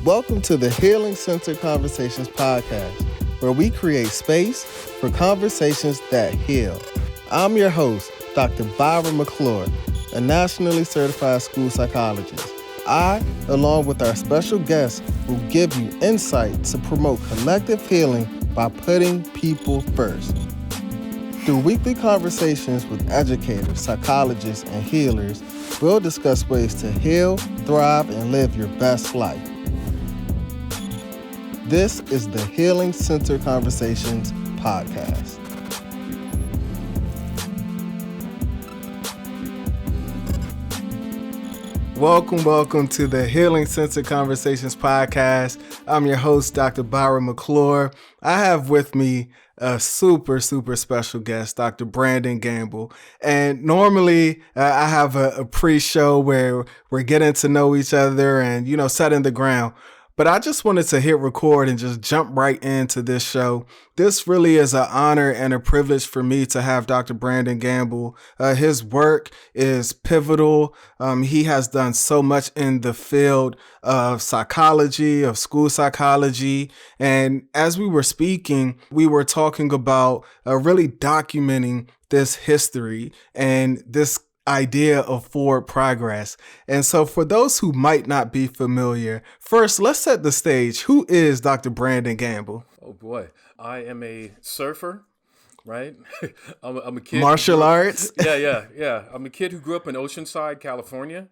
Welcome to the Healing Centered Conversations podcast, where we create space for conversations that heal. I'm your host, Dr. Byron McClure, a nationally certified school psychologist. I, along with our special guests, will give you insight to promote collective healing by putting people first. Through weekly conversations with educators, psychologists, and healers, we'll discuss ways to heal, thrive, and live your best life. This is the Healing Center Conversations podcast. Welcome to the Healing Center Conversations podcast. I'm your host, Dr. Byron McClure. I have with me a super special guest, Dr. Brandon Gamble. And normally I have a pre-show where we're getting to know each other and, setting the ground. But I just wanted to hit record and just jump right into this show. This really is an honor and a privilege for me to have Dr. Brandon Gamble. His work is pivotal. He has done so much in the field of psychology, of school psychology. And as we were speaking, we were talking about really documenting this history and this idea of forward progress. And so for those who might not be familiar, first, let's set the stage. Who is Dr. Brandon Gamble? Oh boy, I am a surfer, right? I'm a kid. Martial arts? Yeah. I'm a kid who grew up in Oceanside, California.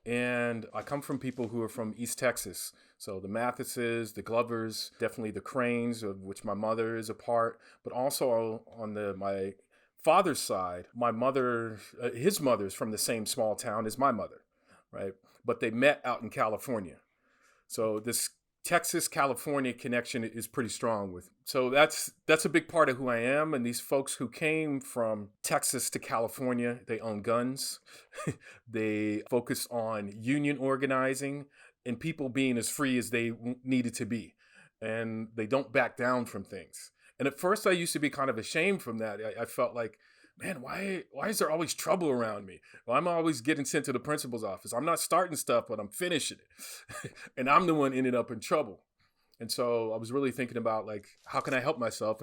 And I come from people who are from East Texas. So the Mathises, the Glovers, definitely the Cranes, of which my mother is a part, but also on my father's side, my mother, his mother's from the same small town as my mother, right? But they met out in California. So this Texas-California connection is pretty strong so that's a big part of who I am. And these folks who came from Texas to California, they own guns. They focus on union organizing and people being as free as they needed to be. And they don't back down from things. And at first I used to be kind of ashamed from that. I felt like, man, why is there always trouble around me? Well, I'm always getting sent to the principal's office. I'm not starting stuff, but I'm finishing it. And I'm the one ended up in trouble. And so I was really thinking about, like, how can I help myself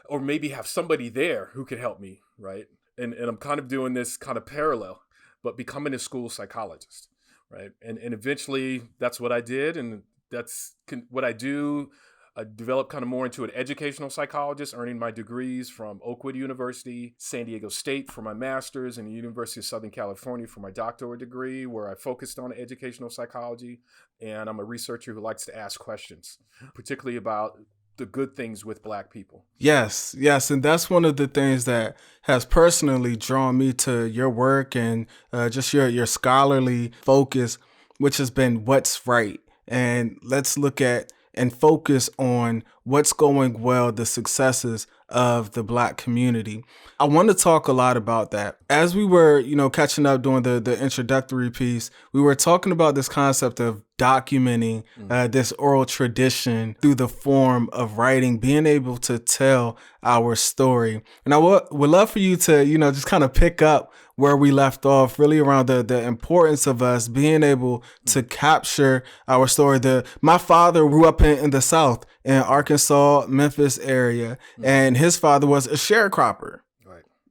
or maybe have somebody there who could help me, right? And I'm kind of doing this kind of parallel, but becoming a school psychologist, right? And eventually that's what I did. And that's what I do. I developed kind of more into an educational psychologist, earning my degrees from Oakwood University, San Diego State for my master's, and the University of Southern California for my doctoral degree, where I focused on educational psychology. And I'm a researcher who likes to ask questions, particularly about the good things with Black people. Yes. And that's one of the things that has personally drawn me to your work and just your scholarly focus, which has been what's right. And let's look at and focus on what's going well, the successes of the Black community. I want to talk a lot about that. As we were, catching up doing the introductory piece, we were talking about this concept of documenting this oral tradition through the form of writing, being able to tell our story. And I would love for you to, just kind of pick up where we left off, really around the importance of us being able to capture our story. My father grew up in the South, in Arkansas, Memphis area, and his father was a sharecropper.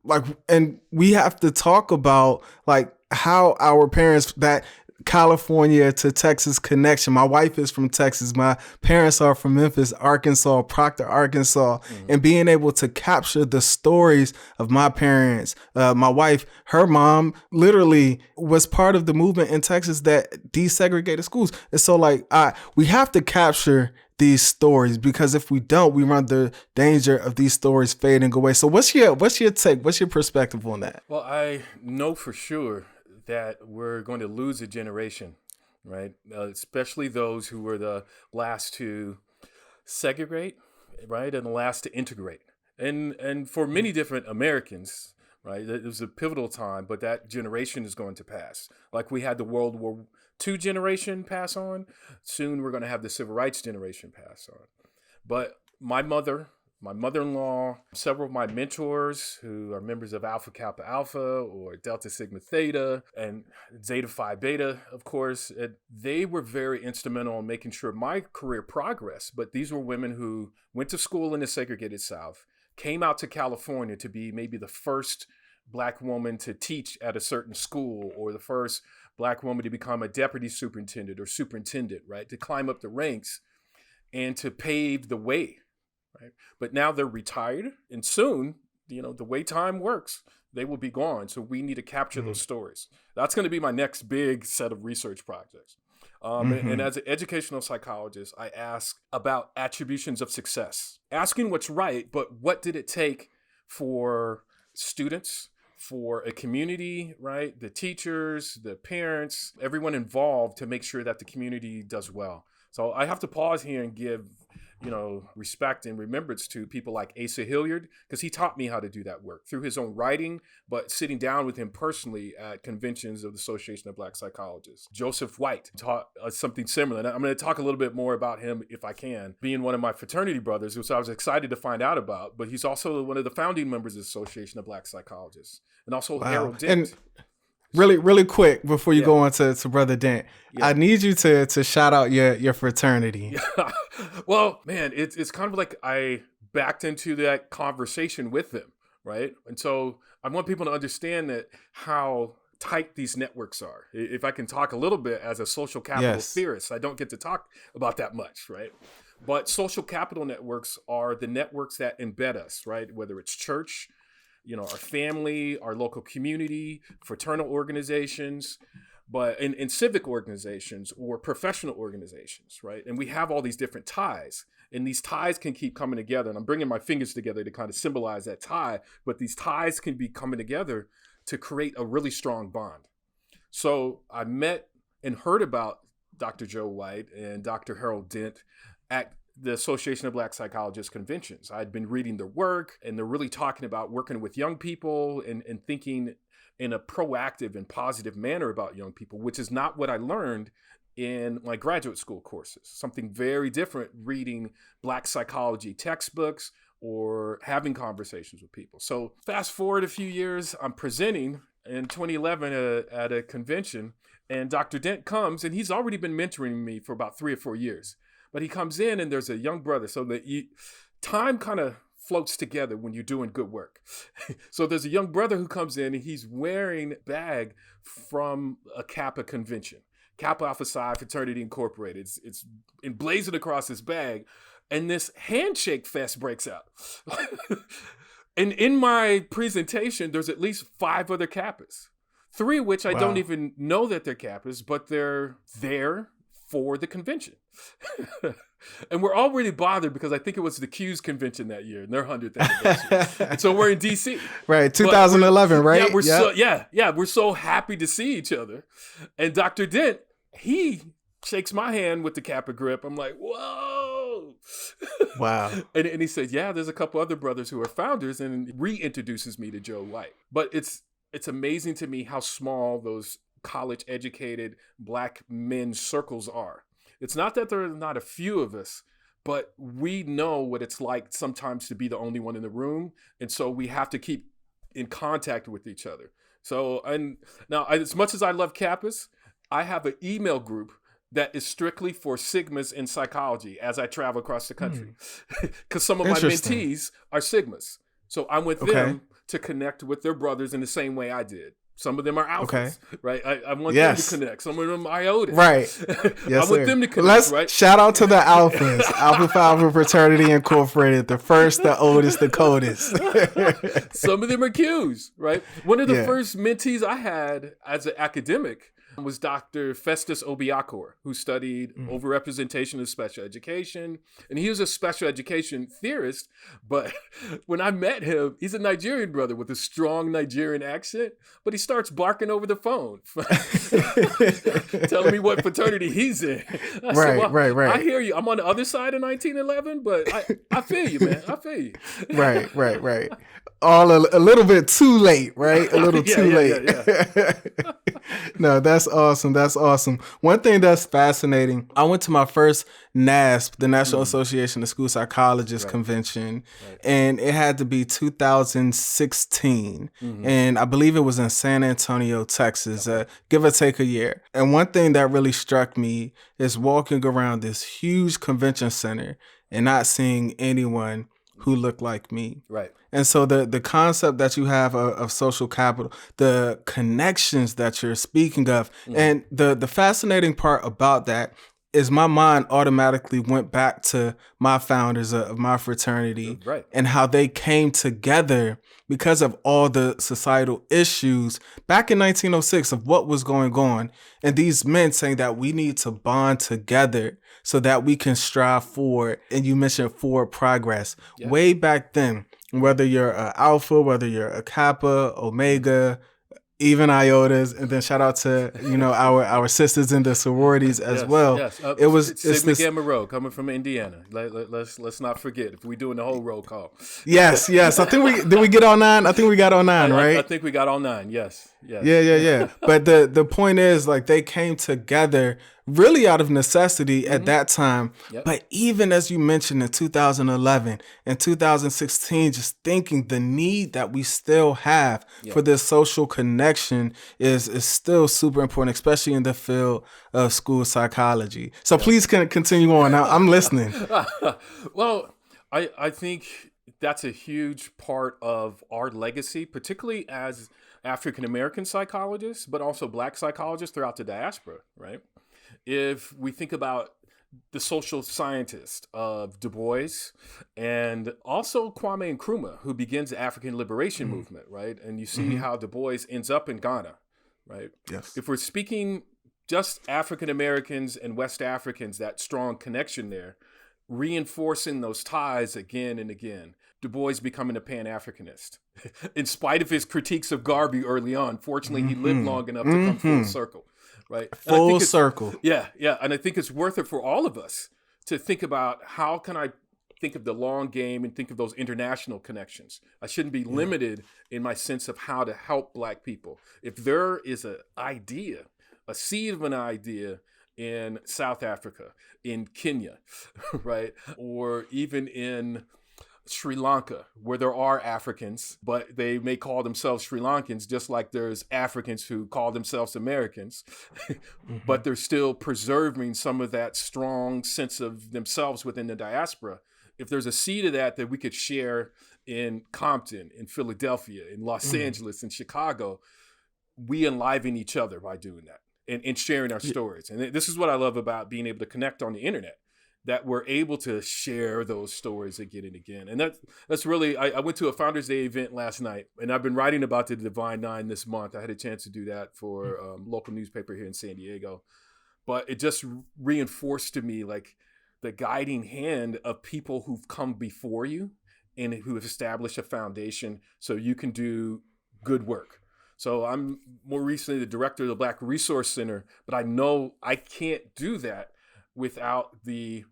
Right. And we have to talk about how our parents, that California to Texas connection. My wife is from Texas. My parents are from Memphis, Arkansas, Proctor, Arkansas, and being able to capture the stories of my parents. My wife, her mom literally was part of the movement in Texas that desegregated schools. And so we have to capture these stories, because if we don't, we run the danger of these stories fading away. So what's your take? What's your perspective on that? Well, I know for sure that we're going to lose a generation, right? Especially those who were the last to segregate, right? And the last to integrate. And for many different Americans, right? It was a pivotal time, but that generation is going to pass. Like we had the World War II generation pass on. Soon we're going to have the Civil Rights generation pass on. But my mother my mother-in-law, several of my mentors who are members of Alpha Kappa Alpha or Delta Sigma Theta and Zeta Phi Beta, of course, they were very instrumental in making sure my career progressed. But these were women who went to school in the segregated South, came out to California to be maybe the first Black woman to teach at a certain school or the first Black woman to become a deputy superintendent or superintendent, right? To climb up the ranks and to pave the way. Right. But now they're retired, and soon, the way time works, they will be gone. So we need to capture those stories. That's going to be my next big set of research projects. And as an educational psychologist, I ask about attributions of success, asking what's right, but what did it take for students, for a community, right? The teachers, the parents, everyone involved to make sure that the community does well. So I have to pause here and give respect and remembrance to people like Asa Hilliard, because he taught me how to do that work through his own writing, but sitting down with him personally at conventions of the Association of Black Psychologists. Joseph White taught us something similar. And I'm going to talk a little bit more about him if I can, being one of my fraternity brothers, which I was excited to find out about, but he's also one of the founding members of the Association of Black Psychologists. And also Harold Dent. And really quick before you go on to Brother Dent, I need you to shout out your fraternity. Well, man, it's kind of like I backed into that conversation with them, right? And so I want people to understand that how tight these networks are. If I can talk a little bit as a social capital theorist, I don't get to talk about that much, right? But social capital networks are the networks that embed us, right? Whether it's church, our family, our local community, fraternal organizations, but in civic organizations or professional organizations, right? And we have all these different ties, and these ties can keep coming together. And I'm bringing my fingers together to kind of symbolize that tie, but these ties can be coming together to create a really strong bond. So I met and heard about Dr. Joe White and Dr. Harold Dent at the Association of Black Psychologists conventions. I'd been reading their work, and they're really talking about working with young people and thinking in a proactive and positive manner about young people, which is not what I learned in my graduate school courses. Something very different reading Black psychology textbooks or having conversations with people. So fast forward a few years, I'm presenting in 2011 at a convention, and Dr. Dent comes, and he's already been mentoring me for about 3 or 4 years. But he comes in, and there's a young brother. So time kind of floats together when you're doing good work. So there's a young brother who comes in, and he's wearing a bag from a Kappa convention, Kappa Alpha Psi Fraternity Incorporated. It's emblazoned across his bag, and this handshake fest breaks out. And in my presentation, there's at least 5 other Kappas, 3 of which I don't even know that they're Kappas, but they're there for the convention. And we're all really bothered because I think it was the Q's convention that year and their 100th anniversary. And so we're in DC. Right, 2011, right? Yeah, we're so happy to see each other. And Dr. Dent, he shakes my hand with the Kappa grip. I'm like, whoa. Wow. And he said, yeah, there's a couple other brothers who are founders, and reintroduces me to Joe White. But it's amazing to me how small those college-educated Black men's circles are. It's not that there are not a few of us, but we know what it's like sometimes to be the only one in the room. And so we have to keep in contact with each other. So, and now as much as I love Kappas, I have an email group that is strictly for Sigmas in psychology as I travel across the country. Because some of my mentees are Sigmas. So I'm with them to connect with their brothers in the same way I did. Some of them are alphas, right? I want them to connect. Some of them are iotas. Right. Yes, I want them to connect, right? Shout out to the alphas. Alpha Phi Alpha Fraternity Incorporated. The first, the oldest, the coldest. Some of them are Qs, right? One of the first mentees I had as an academic was Dr. Festus Obiakor, who studied overrepresentation of special education. And he was a special education theorist. But when I met him, he's a Nigerian brother with a strong Nigerian accent. But he starts barking over the phone, telling me what fraternity he's in. I said, right. I hear you. I'm on the other side of 1911, but I feel you, man. I feel you. Right. all a little bit too late, right? A little Yeah, too yeah, late. yeah, No, that's awesome. That's awesome. One thing that's fascinating, I went to my first NASP, the National Association of School Psychologists Right, convention, right. and it had to be 2016. Mm-hmm. And I believe it was in San Antonio, Texas, Okay. give or take a year. And one thing that really struck me is walking around this huge convention center and not seeing anyone who looked like me. Right. And so the concept that you have of social capital, the connections that you're speaking of, and the fascinating part about that is my mind automatically went back to my founders of my fraternity Right. and how they came together because of all the societal issues back in 1906 of what was going on. And these men saying that we need to bond together so that we can strive forward. And you mentioned forward progress. Yeah. Way back then, whether you're a alpha, whether you're a kappa, omega, even iotas, and then shout out to our sisters in the sororities as Yes, well. yes. It's Sigma this. Gamma Rho coming from Indiana. Let's not forget if we're doing the whole roll call. Yes. I think we get on 9. I think we got on 9, right? I think we got all 9. Yes. Yeah. But the point is, like, they came together really out of necessity at that time. Yep. But even as you mentioned in 2011 and 2016, just thinking the need that we still have for this social connection is still super important, especially in the field of school psychology. So please continue on. Now I'm listening. Well, I think that's a huge part of our legacy, particularly as African American psychologists, but also Black psychologists throughout the diaspora, right? If we think about the social scientist of Du Bois and also Kwame Nkrumah, who begins the African liberation movement, right? And you see how Du Bois ends up in Ghana, right? Yes. If we're speaking just African Americans and West Africans, that strong connection there, reinforcing those ties again and again. Du Bois becoming a Pan-Africanist. In spite of his critiques of Garvey early on, fortunately, he lived long enough to come full circle, right? Full circle. Yeah. And I think it's worth it for all of us to think about how can I think of the long game and think of those international connections. I shouldn't be limited in my sense of how to help Black people. If there is an idea, a seed of an idea in South Africa, in Kenya, right? Or even in Sri Lanka, where there are Africans, but they may call themselves Sri Lankans, just like there's Africans who call themselves Americans, but they're still preserving some of that strong sense of themselves within the diaspora. If there's a seed of that we could share in Compton, in Philadelphia, in Los Angeles, in Chicago, we enliven each other by doing that and sharing our stories. And this is what I love about being able to connect on the internet, that we're able to share those stories again and again. And that's really, I went to a Founders Day event last night, and I've been writing about the Divine Nine this month. I had a chance to do that for a local newspaper here in San Diego. But it just reinforced to me like the guiding hand of people who've come before you and who have established a foundation so you can do good work. So I'm more recently the director of the Black Resource Center, but I know I can't do that without the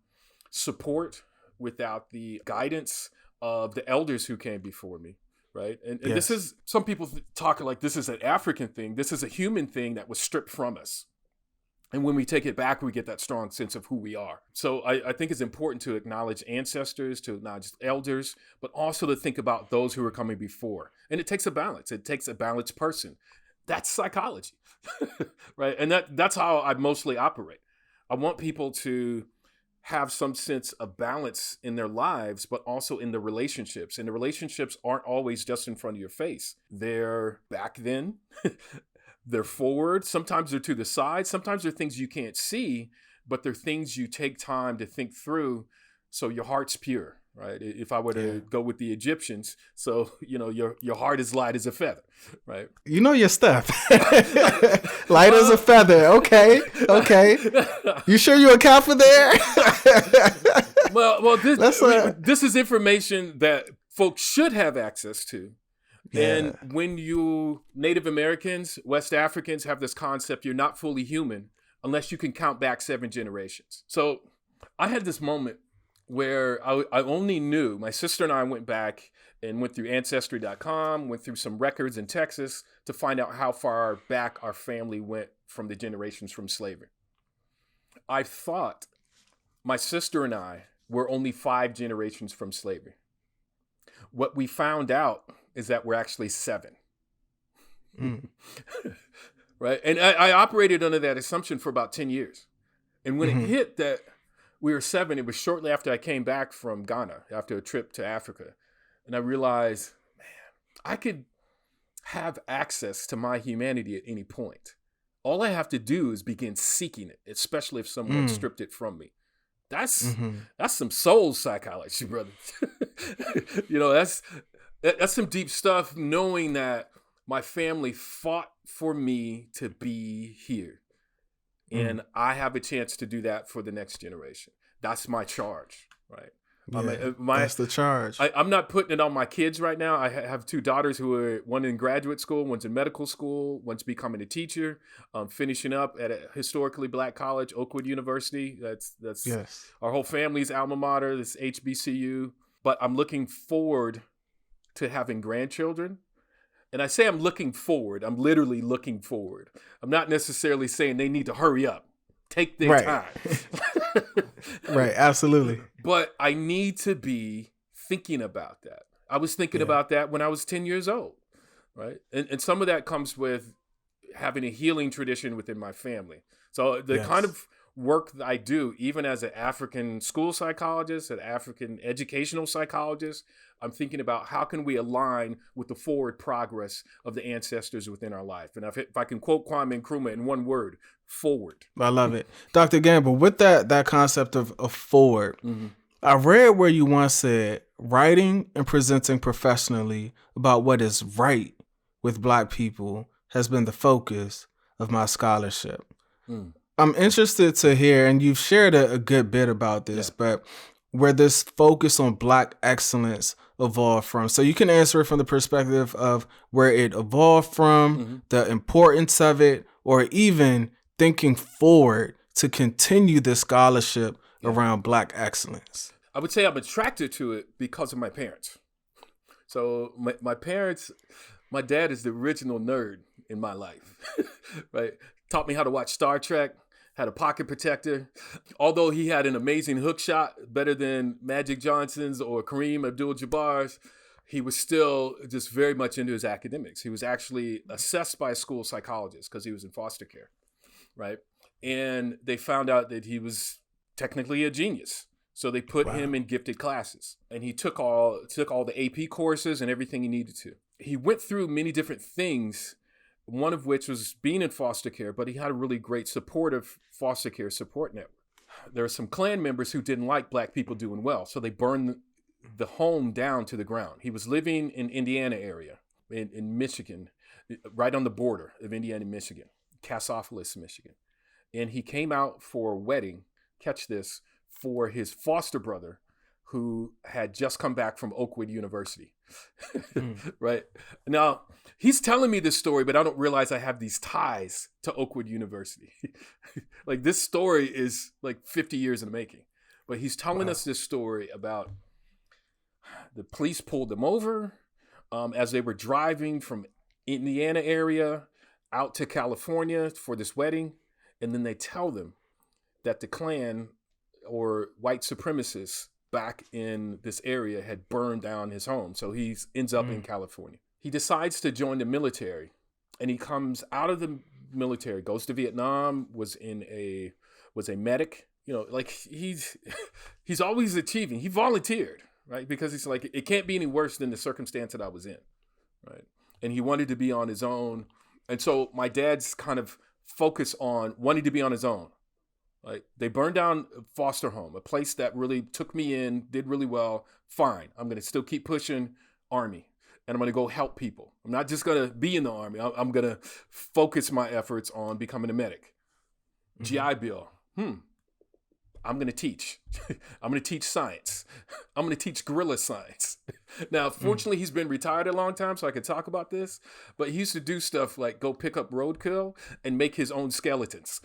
support, without the guidance of the elders who came before me, right? And this is, some people talk like this is an African thing. This is a human thing that was stripped from us. And when we take it back, we get that strong sense of who we are. So I think it's important to acknowledge ancestors, to acknowledge elders, but also to think about those who are coming before. And it takes a balance. It takes a balanced person. That's psychology, right? And that's how I mostly operate. I want people to have some sense of balance in their lives, but also in the relationships. And the relationships aren't always just in front of your face. They're back then, they're forward. Sometimes they're to the side. Sometimes they're things you can't see, but they're things you take time to think through so your heart's pure, right? If I were to go with the Egyptians, so, your heart is light as a feather, right? You know your stuff. Light as a feather. Okay. You sure you account for there? Well, this is information that folks should have access to. Yeah. And when you Native Americans, West Africans have this concept, you're not fully human unless you can count back 7 generations. So I had this moment where I only knew, my sister and I went back and went through ancestry.com, went through some records in Texas to find out how far back our family went from the generations from slavery. I thought my sister and I were only 5 generations from slavery. What we found out is that we're actually 7. Right? And I operated under that assumption for about 10 years. And when it hit that we were 7, it was shortly after I came back from Ghana after a trip to Africa. And I realized, man, I could have access to my humanity at any point. All I have to do is begin seeking it, especially if someone stripped it from me. That's some soul psychology, brother. That's some deep stuff, knowing that my family fought for me to be here. And I have a chance to do that for the next generation. That's my charge, right? Yeah, that's the charge. I'm not putting it on my kids right now. I have 2 daughters who are, one in graduate school, one's in medical school, one's becoming a teacher, finishing up at a historically Black college, Oakwood University. That's yes. Our whole family's alma mater, this HBCU. But I'm looking forward to having grandchildren. And I say I'm looking forward. I'm literally looking forward. I'm not necessarily saying they need to hurry up. Take their time. Right, absolutely. But I need to be thinking about that. I was thinking about that when I was 10 years old, right? And some of that comes with having a healing tradition within my family. So the kind of work that I do, even as an African school psychologist, an African educational psychologist, I'm thinking about how can we align with the forward progress of the ancestors within our life. And if I can quote Kwame Nkrumah in one word, forward. I love it. Dr. Gamble, with that concept of forward, I read where you once said, writing and presenting professionally about what is right with Black people has been the focus of my scholarship. I'm interested to hear, and you've shared a good bit about this, but where this focus on Black excellence evolved from. So you can answer it from the perspective of where it evolved from, the importance of it, or even thinking forward to continue the scholarship around Black excellence. I would say I'm attracted to it because of my parents. So my parents, my dad is the original nerd in my life, right? Taught me how to watch Star Trek, had a pocket protector. Although he had an amazing hook shot, better than Magic Johnson's or Kareem Abdul-Jabbar's, he was still just very much into his academics. He was actually assessed by a school psychologist because he was in foster care, right? And they found out that he was technically a genius. So they put him in gifted classes, and he took all the AP courses and everything he needed to. He went through many different things, one of which was being in foster care, but he had a really great supportive foster care support network. There are some Klan members who didn't like Black people doing well, so they burned the home down to the ground. He was living in Indiana area, in Michigan, right on the border of Indiana and Michigan, Cassopolis, Michigan. And he came out for a wedding, catch this, for his foster brother who had just come back from Oakwood University, right? Now, he's telling me this story, but I don't realize I have these ties to Oakwood University. Like, this story is like 50 years in the making. But he's telling us this story about the police pulled them over as they were driving from Indiana area out to California for this wedding. And then they tell them that the Klan or white supremacists back in this area had burned down his home. So he ends up in California. He decides to join the military, and he comes out of the military, goes to Vietnam, was a medic. You know, like he's always achieving. He volunteered, right? Because he's like, it can't be any worse than the circumstance that I was in, right? And he wanted to be on his own. And so my dad's kind of focus on wanting to be on his own. Like, they burned down a foster home, a place that really took me in, did really well. Fine, I'm going to still keep pushing Army, and I'm going to go help people. I'm not just going to be in the Army. I'm going to focus my efforts on becoming a medic. GI Bill. I'm going to teach. I'm going to teach science. I'm going to teach guerrilla science. Now, fortunately, he's been retired a long time, so I can talk about this. But he used to do stuff like go pick up roadkill and make his own skeletons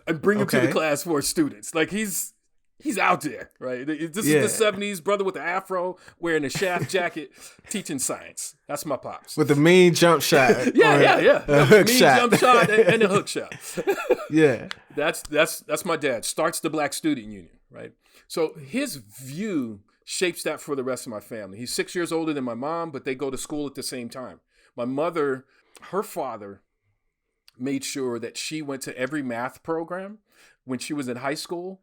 and bring them to the class for students. Like, he's He's out there, right? This Yeah. is the 70s, brother with the afro, wearing a shaft jacket, teaching science. That's my pops. With the mean jump shot. Yeah. A hook Mean shot. jump shot and a hook shot. Yeah. That's my dad. Starts the Black Student Union, right? So his view shapes that for the rest of my family. He's 6 years older than my mom, but they go to school at the same time. My mother, her father, made sure that she went to every math program when she was in high school.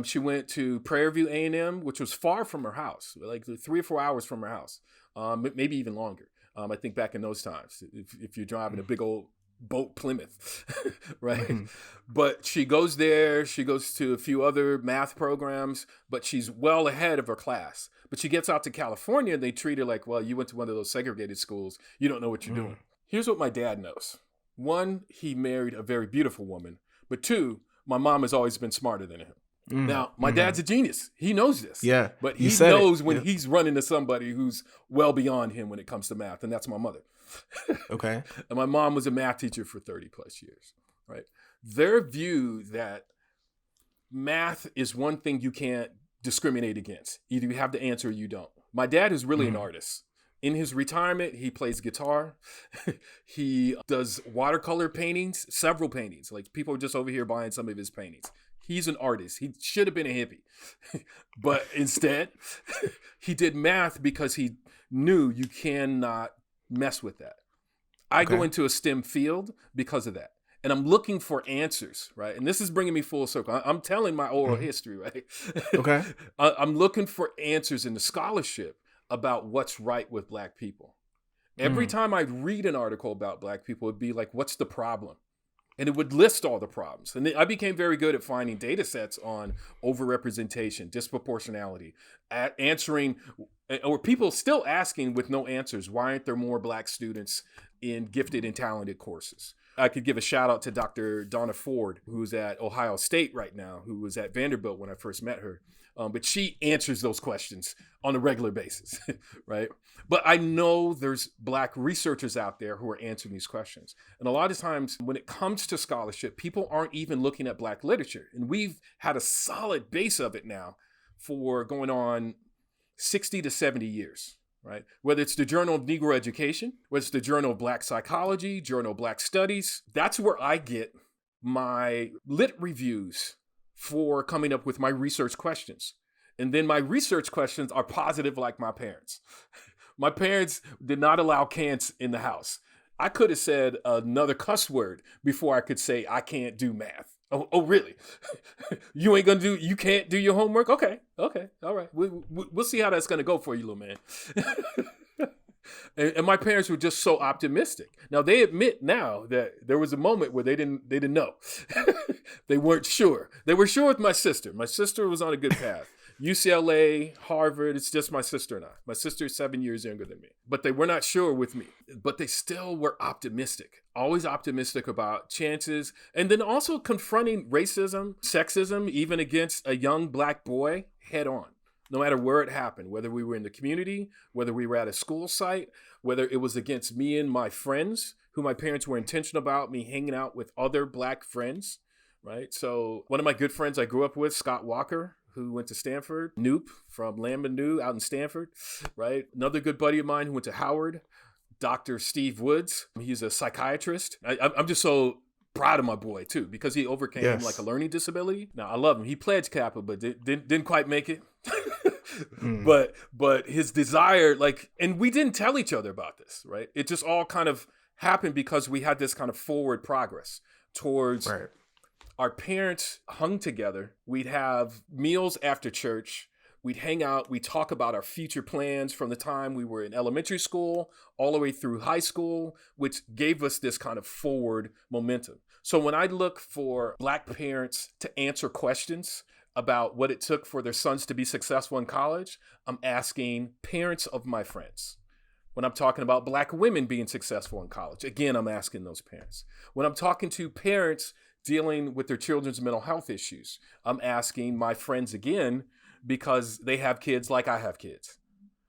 She went to Prairie View A&M, which was far from her house, like 3 or 4 hours from her house, maybe even longer. I think back in those times, if you're driving a big old boat Plymouth, right? Mm-hmm. But she goes there. She goes to a few other math programs, but she's well ahead of her class. But she gets out to California, and they treat her like, well, you went to one of those segregated schools. You don't know what you're doing. Here's what my dad knows. 1, he married a very beautiful woman. But 2, my mom has always been smarter than him. Now, my dad's a genius. He knows this. Yeah. But he knows when he's running to somebody who's well beyond him when it comes to math, and that's my mother. Okay. And my mom was a math teacher for 30 plus years, right? Their view that math is one thing you can't discriminate against. Either you have the answer or you don't. My dad is really an artist. In his retirement, he plays guitar. He does watercolor paintings, several paintings. Like, people are just over here buying some of his paintings. He's an artist. He should have been a hippie. But instead, he did math because he knew you cannot mess with that. I go into a STEM field because of that. And I'm looking for answers, right? And this is bringing me full circle. I'm telling my oral history, right? Okay. I'm looking for answers in the scholarship about what's right with Black people. Every time I'd read an article about Black people, it'd be like, what's the problem? And it would list all the problems. And I became very good at finding data sets on overrepresentation, disproportionality, answering, or people still asking with no answers, why aren't there more Black students in gifted and talented courses? I could give a shout out to Dr. Donna Ford, who's at Ohio State right now, who was at Vanderbilt when I first met her. But she answers those questions on a regular basis, right? But I know there's Black researchers out there who are answering these questions. And a lot of times when it comes to scholarship, people aren't even looking at Black literature. And we've had a solid base of it now for going on 60 to 70 years, right? Whether it's the Journal of Negro Education, whether it's the Journal of Black Psychology, Journal of Black Studies, that's where I get my lit reviews for coming up with my research questions. And then my research questions are positive like my parents. My parents did not allow cants in the house. I could have said another cuss word before I could say I can't do math. Oh really? You can't do your homework? Okay, all right. We'll see how that's gonna go for you, little man. And my parents were just so optimistic. Now they admit now that there was a moment where they didn't know. They weren't sure. They were sure with my sister. My sister was on a good path. UCLA, Harvard, it's just my sister and I. My sister is 7 years younger than me. But they were not sure with me. But they still were optimistic. Always optimistic about chances. And then also confronting racism, sexism, even against a young Black boy head on. No matter where it happened, whether we were in the community, whether we were at a school site, whether it was against me and my friends, who my parents were intentional about me hanging out with other Black friends, right? So one of my good friends I grew up with, Scott Walker, who went to Stanford, Noop from Lamb & New out in Stanford, right? Another good buddy of mine who went to Howard, Dr. Steve Woods. He's a psychiatrist. I'm just so proud of my boy too, because he overcame like a learning disability. Now I love him. He pledged Kappa, but didn't quite make it. But his desire, and we didn't tell each other about this, right? It just all kind of happened because we had this kind of forward progress towards our parents hung together. We'd have meals after church. We'd hang out. We'd talk about our future plans from the time we were in elementary school all the way through high school, which gave us this kind of forward momentum. So when I look for Black parents to answer questions about what it took for their sons to be successful in college, I'm asking parents of my friends. When I'm talking about Black women being successful in college, again, I'm asking those parents. When I'm talking to parents dealing with their children's mental health issues, I'm asking my friends again, because they have kids like I have kids.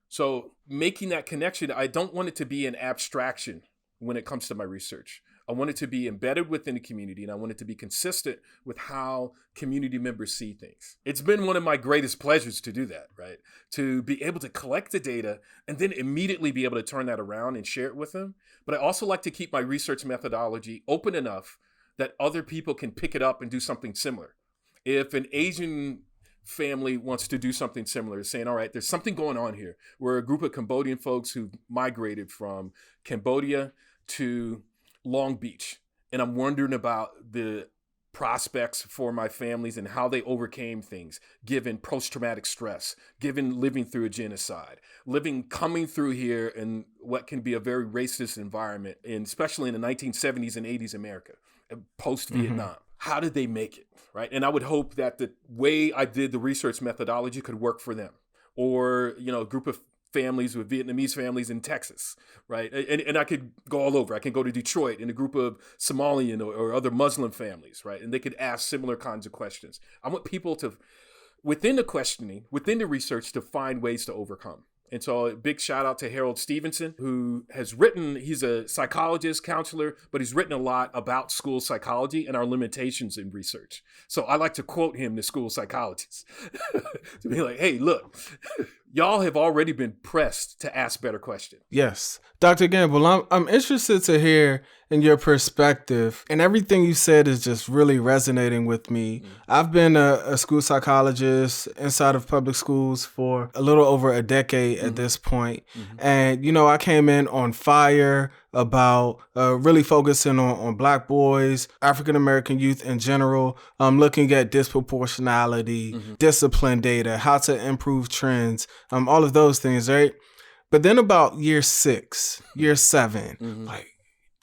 So making that connection, I don't want it to be an abstraction when it comes to my research. I want it to be embedded within the community, and I want it to be consistent with how community members see things. It's been one of my greatest pleasures to do that, right? To be able to collect the data and then immediately be able to turn that around and share it with them. But I also like to keep my research methodology open enough that other people can pick it up and do something similar. If an Asian family wants to do something similar, saying, all right, there's something going on here. We're a group of Cambodian folks who migrated from Cambodia to Long Beach. And I'm wondering about the prospects for my families and how they overcame things, given post-traumatic stress, given living through a genocide, coming through here in what can be a very racist environment, and especially in the 1970s and 80s America, post-Vietnam. Mm-hmm. How did they make it, right? And I would hope that the way I did the research methodology could work for them. Or, a group of families with Vietnamese families in Texas, right? And I could go all over. I can go to Detroit in a group of Somalian or other Muslim families, right? And they could ask similar kinds of questions. I want people to, within the questioning, within the research, to find ways to overcome. And so a big shout out to Harold Stevenson, who has written, he's a psychologist, counselor, but he's written a lot about school psychology and our limitations in research. So I like to quote him to school psychologists to be like, hey, look, y'all have already been pressed to ask better questions. Yes. Dr. Gamble, I'm interested to hear in your perspective, and everything you said is just really resonating with me. Mm-hmm. I've been a school psychologist inside of public schools for a little over a decade at this point. Mm-hmm. And, I came in on fire about really focusing on Black boys, African-American youth in general, looking at disproportionality, discipline data, how to improve trends, all of those things, right? But then about year 6, year 7,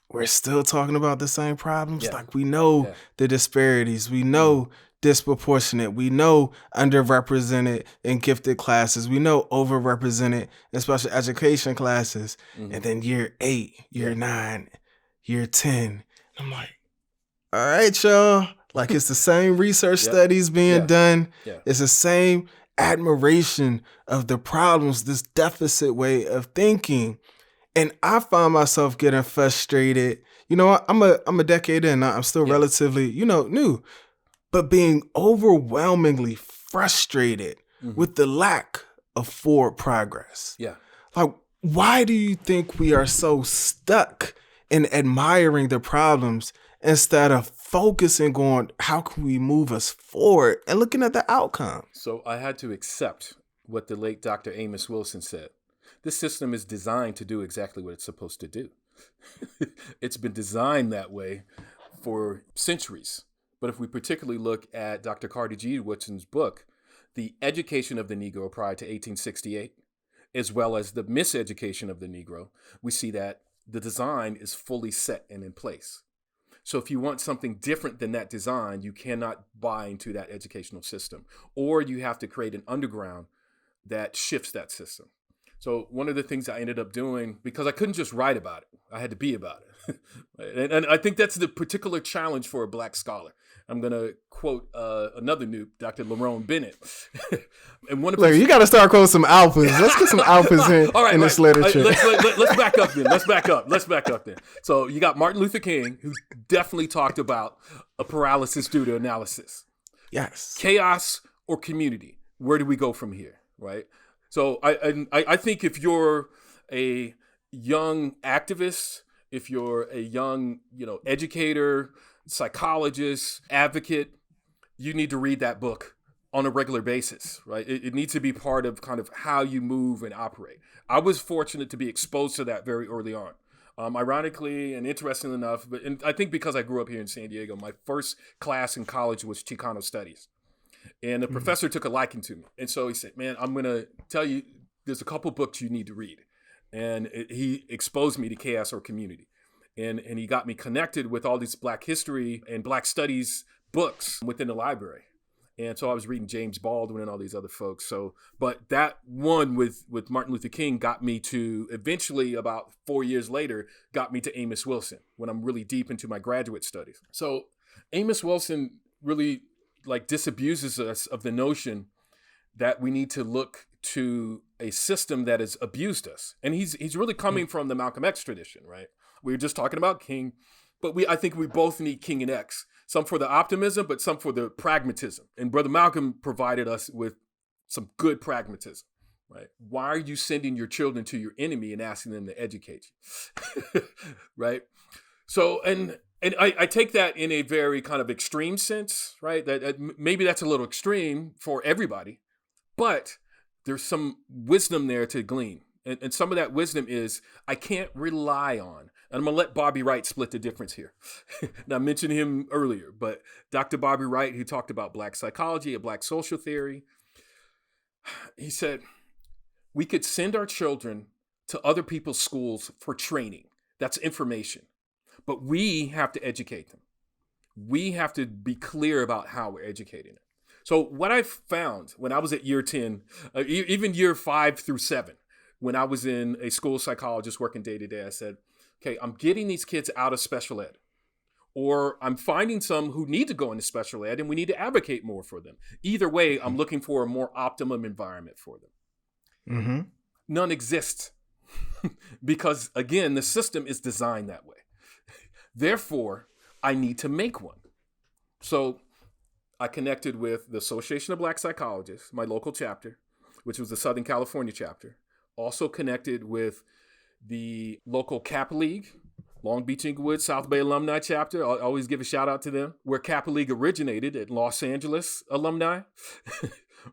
we're still talking about the same problems. Yeah. Like we know the disparities, we know disproportionate, we know underrepresented in gifted classes, we know overrepresented in special education classes. And then year 8, year 9, year 10, I'm like, all right, y'all. Like it's the same research studies being done. Yeah. It's the same admiration of the problems, this deficit way of thinking. And I find myself getting frustrated. I'm a decade in. I'm still relatively, new, but being overwhelmingly frustrated with the lack of forward progress. Yeah. Like, why do you think we are so stuck in admiring the problems instead of focusing on how can we move us forward and looking at the outcome? So I had to accept what the late Dr. Amos Wilson said. This system is designed to do exactly what it's supposed to do. It's been designed that way for centuries. But if we particularly look at Dr. Carter G. Woodson's book, The Education of the Negro prior to 1868, as well as the miseducation of the Negro, we see that the design is fully set and in place. So if you want something different than that design, you cannot buy into that educational system, or you have to create an underground that shifts that system. So one of the things I ended up doing, because I couldn't just write about it, I had to be about it. and I think that's the particular challenge for a Black scholar. I'm going to quote another noob, Dr. Lerone Bennett. And one of you got to start quoting some alphas. Let's get some alphas in this literature. Let's back up then. Let's back up then. So you got Martin Luther King, who definitely talked about a paralysis due to analysis. Yes. Chaos or community. Where do we go from here, right? So I think if you're a young activist, if you're a young, educator, psychologist, advocate, you need to read that book on a regular basis, right? It needs to be part of kind of how you move and operate. I was fortunate to be exposed to that very early on. Ironically and interestingly enough, and I think because I grew up here in San Diego, my first class in college was Chicano Studies. And the professor took a liking to me. And so he said, man, I'm going to tell you, there's a couple books you need to read. And he exposed me to Chaos or Community. And he got me connected with all these Black history and Black studies books within the library. And so I was reading James Baldwin and all these other folks. But that one with Martin Luther King got me to, eventually about 4 years later, got me to Amos Wilson when I'm really deep into my graduate studies. So Amos Wilson really disabuses us of the notion that we need to look to a system that has abused us. And he's really coming from the Malcolm X tradition, right? We were just talking about King. But I think we both need King and X. Some for the optimism, but some for the pragmatism. And Brother Malcolm provided us with some good pragmatism, right? Why are you sending your children to your enemy and asking them to educate you, right? So, and I take that in a very kind of extreme sense, right? That maybe that's a little extreme for everybody, but there's some wisdom there to glean. And some of that wisdom is I can't rely on, and I'm going to let Bobby Wright split the difference here. Now, I mentioned him earlier, but Dr. Bobby Wright, who talked about Black psychology, a Black social theory, he said, we could send our children to other people's schools for training. That's information. But we have to educate them. We have to be clear about how we're educating them. So what I found when I was at year 10, even year 5 through 7, when I was in a school psychologist working day to day, I said, okay, I'm getting these kids out of special ed. Or I'm finding some who need to go into special ed and we need to advocate more for them. Either way, I'm looking for a more optimum environment for them. Mm-hmm. None exists because, again, the system is designed that way. Therefore, I need to make one. So I connected with the Association of Black Psychologists, my local chapter, which was the Southern California chapter. Also connected with the local Kappa League, Long Beach, Inglewood, South Bay alumni chapter. I'll always give a shout out to them, where Kappa League originated at Los Angeles alumni,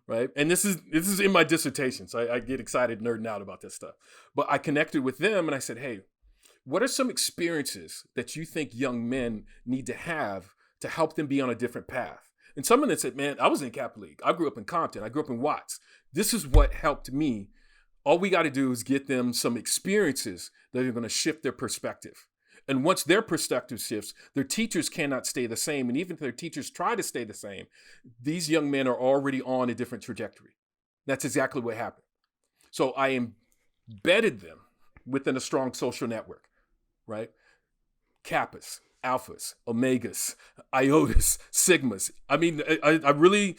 right? And this is in my dissertation, so I get excited nerding out about this stuff. But I connected with them and I said, hey, what are some experiences that you think young men need to have to help them be on a different path? And some of them said, man, I was in Kappa League. I grew up in Compton. I grew up in Watts. This is what helped me. All we got to do is get them some experiences that are going to shift their perspective. And once their perspective shifts, their teachers cannot stay the same. And even if their teachers try to stay the same, these young men are already on a different trajectory. That's exactly what happened. So I embedded them within a strong social network, right? Kappas, alphas, omegas, iotas, sigmas. I mean, I really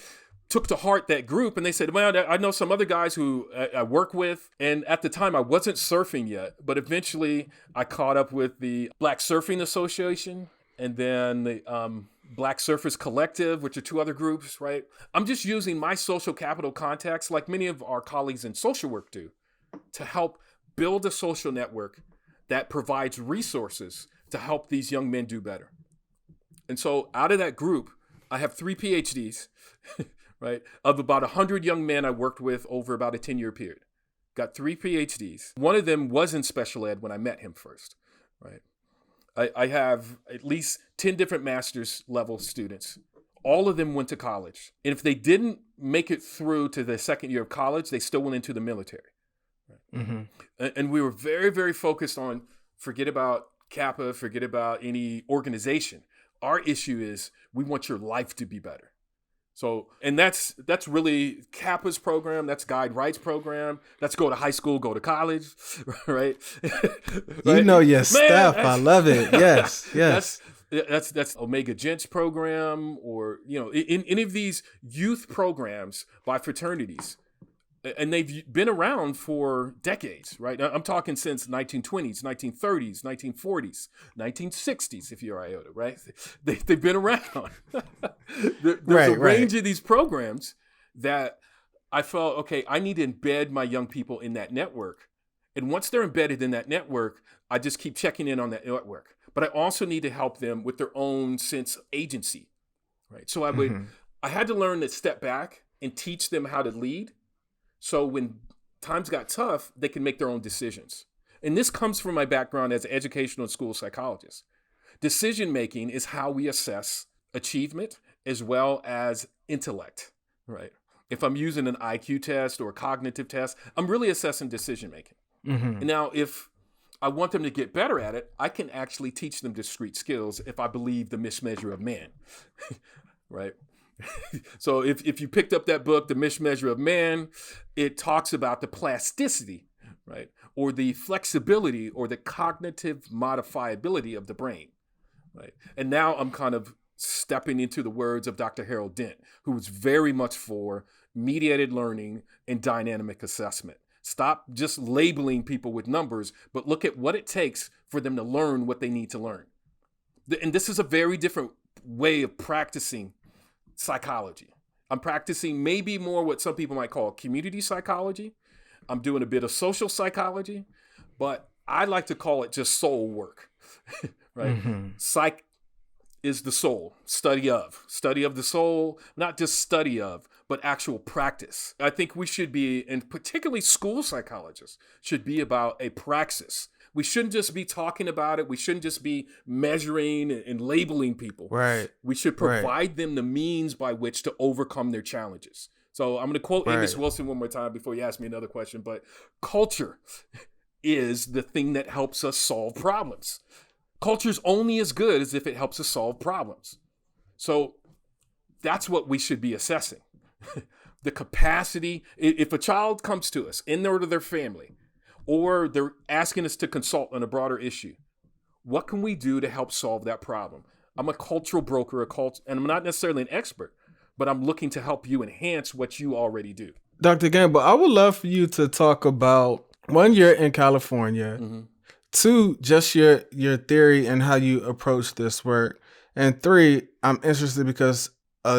took to heart that group, and they said, well, I know some other guys who I work with. And at the time I wasn't surfing yet, but eventually I caught up with the Black Surfing Association and then the Black Surfers Collective, which are two other groups, right? I'm just using my social capital contacts, like many of our colleagues in social work do, to help build a social network that provides resources to help these young men do better. And so out of that group, I have 3 PhDs, right? Of about 100 young men I worked with over about a 10-year period. Got 3 PhDs. One of them was in special ed when I met him first, right? I have at least 10 different master's level students. All of them went to college. And if they didn't make it through to the second year of college, they still went into the military. Right? Mm-hmm. And we were very, very focused on forget about Kappa, forget about any organization. Our issue is we want your life to be better. So, and that's really Kappa's program. That's Guide Wright's program. That's go to high school, go to college, right? You know your stuff. I love it. Yes, yes. That's Omega Gents program, or in any of these youth programs by fraternities, and they've been around for decades, right? I'm talking since 1920s, 1930s, 1940s, 1960s, if you're IOTA, right? They've been around. There's a range of these programs that I felt, okay, I need to embed my young people in that network. And once they're embedded in that network, I just keep checking in on that network. But I also need to help them with their own sense of agency, right? So I had to learn to step back and teach them how to lead. So when times got tough, they can make their own decisions. And this comes from my background as an educational and school psychologist. Decision-making is how we assess achievement as well as intellect, right? If I'm using an IQ test or a cognitive test, I'm really assessing decision-making. Mm-hmm. And now, if I want them to get better at it, I can actually teach them discrete skills if I believe the mismeasure of man, right? So if you picked up that book, The Mismeasure of Man, it talks about the plasticity, right? Or the flexibility or the cognitive modifiability of the brain, right? And now I'm kind of stepping into the words of Dr. Harold Dent, who was very much for mediated learning and dynamic assessment. Stop just labeling people with numbers, but look at what it takes for them to learn what they need to learn. And this is a very different way of practicing psychology. I'm practicing maybe more what some people might call community psychology. I'm doing a bit of social psychology, but I like to call it just soul work, right? Psych is the soul, study of the soul, not just study of, but actual practice. I think we should be, and particularly school psychologists, should be about a praxis. We shouldn't just be talking about it. We shouldn't just be measuring and labeling people. Right. We should provide them the means by which to overcome their challenges. So I'm going to quote Amos Wilson one more time before you ask me another question, but culture is the thing that helps us solve problems. Culture's only as good as if it helps us solve problems. So that's what we should be assessing. The capacity, if a child comes to us in order to their family, or they're asking us to consult on a broader issue, what can we do to help solve that problem? I'm a cultural broker, and I'm not necessarily an expert, but I'm looking to help you enhance what you already do. Dr. Gamble, I would love for you to talk about, one, you're in California, two, just your theory and how you approach this work, and three, I'm interested because I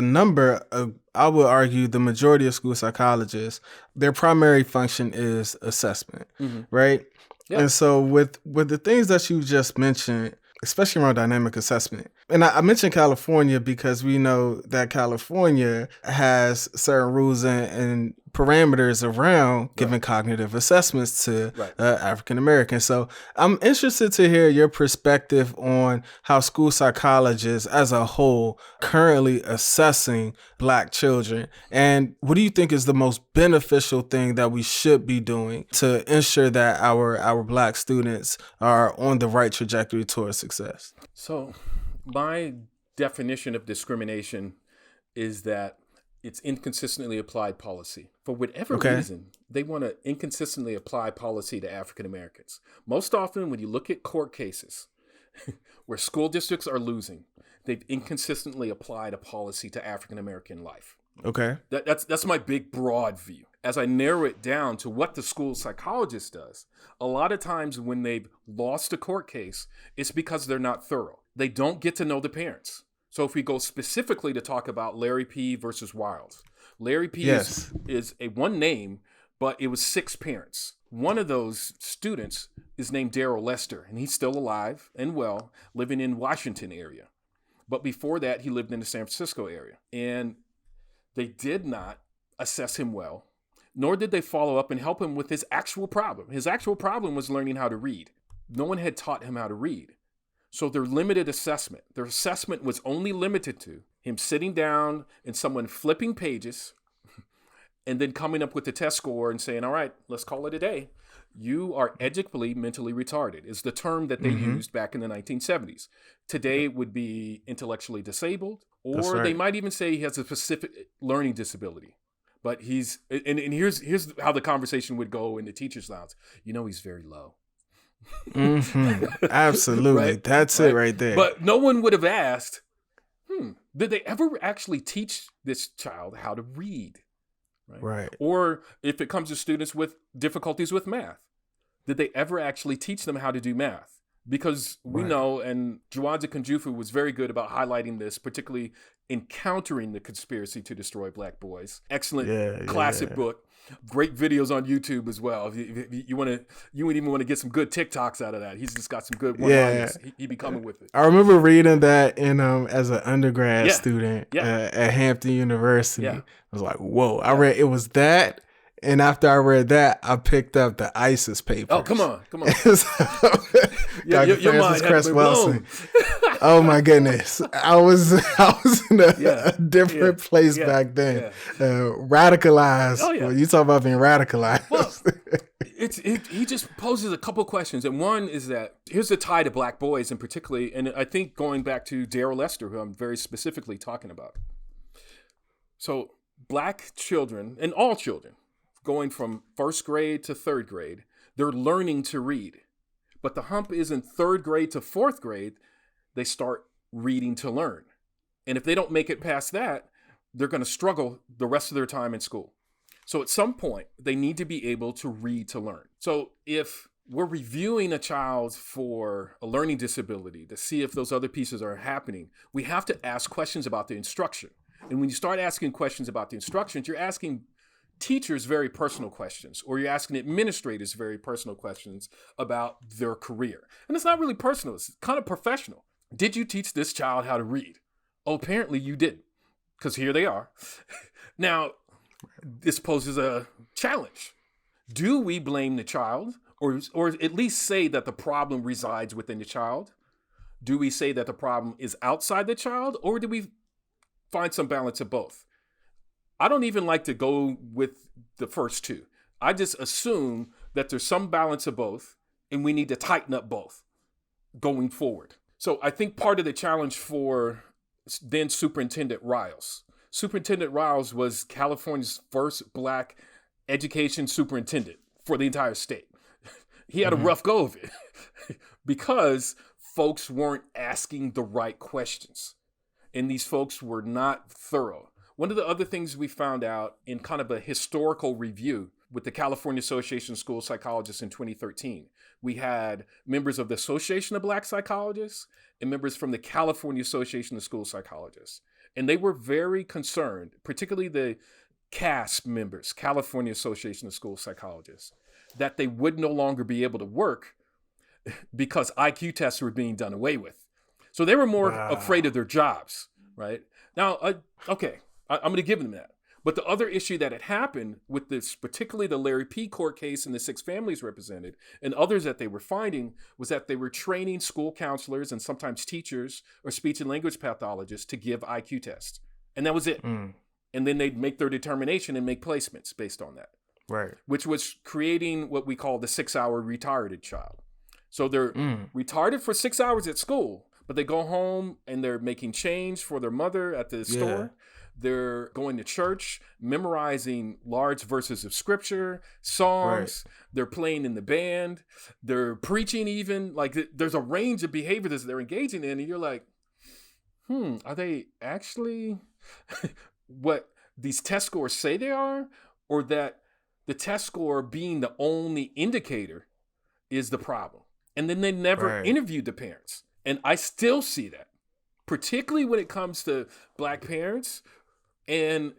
would argue the majority of school psychologists, their primary function is assessment, right? Yeah. And so with the things that you just mentioned, especially around dynamic assessment, and I mentioned California because we know that California has certain rules and parameters around giving cognitive assessments to African Americans. So I'm interested to hear your perspective on how school psychologists as a whole currently assessing Black children. And what do you think is the most beneficial thing that we should be doing to ensure that our Black students are on the right trajectory towards success? So my definition of discrimination is that it's inconsistently applied policy. For whatever reason, they want to inconsistently apply policy to African Americans. Most often, when you look at court cases where school districts are losing, they've inconsistently applied a policy to African American life. Okay. That's my big, broad view. As I narrow it down to what the school psychologist does, a lot of times when they've lost a court case, it's because they're not thorough. They don't get to know the parents. So if we go specifically to talk about Larry P. versus Wiles, Larry P. is a one name, but it was 6 parents. One of those students is named Darrell Lester, and he's still alive and well, living in Washington area. But before that, he lived in the San Francisco area. And they did not assess him well, nor did they follow up and help him with his actual problem. His actual problem was learning how to read. No one had taught him how to read. So their limited assessment, their assessment was only limited to him sitting down and someone flipping pages and then coming up with the test score and saying, all right, let's call it a day. You are edgically mentally retarded is the term that they used back in the 1970s. Today it would be intellectually disabled, or they might even say he has a specific learning disability. But he's, and here's how the conversation would go in the teacher's lounge. You know, he's very low. Absolutely. Right? That's it right there. But no one would have asked, did they ever actually teach this child how to read? Right. Or if it comes to students with difficulties with math, did they ever actually teach them how to do math? Because we know, and Juwanza Kunjufu was very good about highlighting this, particularly in Countering the Conspiracy to Destroy Black Boys. Excellent classic book. Great videos on YouTube as well. If you would even want to get some good TikToks out of that. He's just got some good one-liners. He be coming with it. I remember reading that in as an undergrad student at Hampton University. I was like, whoa. I read it was that. And after I read that, I picked up the ISIS papers. Oh, come on. Dr. Francis Cress Wilson. Oh my goodness. I was in a different place back then. Radicalized. Oh, yeah. Well, you talk about being radicalized. Well, he just poses a couple questions. And one is that here's the tie to Black boys, and particularly, and I think going back to Darrell Lester, who I'm very specifically talking about. So Black children, and all children, going from 1st grade to 3rd grade, they're learning to read. But the hump is in 3rd grade to 4th grade, they start reading to learn. And if they don't make it past that, they're going to struggle the rest of their time in school. So at some point, they need to be able to read to learn. So if we're reviewing a child for a learning disability to see if those other pieces are happening, we have to ask questions about the instruction. And when you start asking questions about the instructions, you're asking teachers very personal questions, or you're asking administrators very personal questions about their career. And it's not really personal, it's kind of professional. Did you teach this child how to read? Oh, apparently you didn't, because here they are. Now, this poses a challenge. Do we blame the child, or at least say that the problem resides within the child? Do we say that the problem is outside the child, or do we find some balance of both? I don't even like to go with the first two. I just assume that there's some balance of both, and we need to tighten up both going forward. So I think part of the challenge for then Superintendent Riles. Superintendent Riles was California's first Black education superintendent for the entire state. He had a rough go of it because folks weren't asking the right questions, and these folks were not thorough. One of the other things we found out in kind of a historical review with the California Association of School Psychologists in 2013, we had members of the Association of Black Psychologists and members from the California Association of School Psychologists. And they were very concerned, particularly the CASP members, California Association of School Psychologists, that they would no longer be able to work because IQ tests were being done away with. So they were more afraid of their jobs, right? Now, I'm going to give them that. But the other issue that had happened with this, particularly the Larry P. court case and the 6 families represented, and others that they were finding, was that they were training school counselors and sometimes teachers or speech and language pathologists to give IQ tests. And that was it. And then they'd make their determination and make placements based on that. Right. Which was creating what we call the 6-hour retarded child. So they're retarded for 6 hours at school, but they go home and they're making change for their mother at the store. They're going to church, memorizing large verses of scripture, songs. Right. They're playing in the band. They're preaching even. Like, there's a range of behaviors that they're engaging in. And you're like, are they actually what these test scores say they are? Or that the test score being the only indicator is the problem? And then they never interviewed the parents. And I still see that, particularly when it comes to Black parents and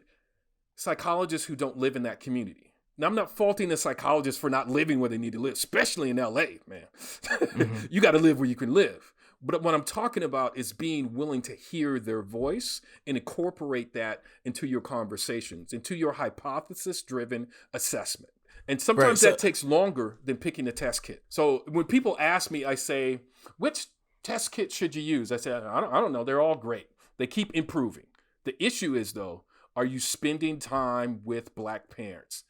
psychologists who don't live in that community. Now, I'm not faulting the psychologists for not living where they need to live, especially in LA, man. You got to live where you can live. But what I'm talking about is being willing to hear their voice and incorporate that into your conversations, into your hypothesis-driven assessment. And sometimes that takes longer than picking a test kit. So when people ask me, I say, which test kit should you use? I say, I don't know. They're all great. They keep improving. The issue is, though, are you spending time with Black parents?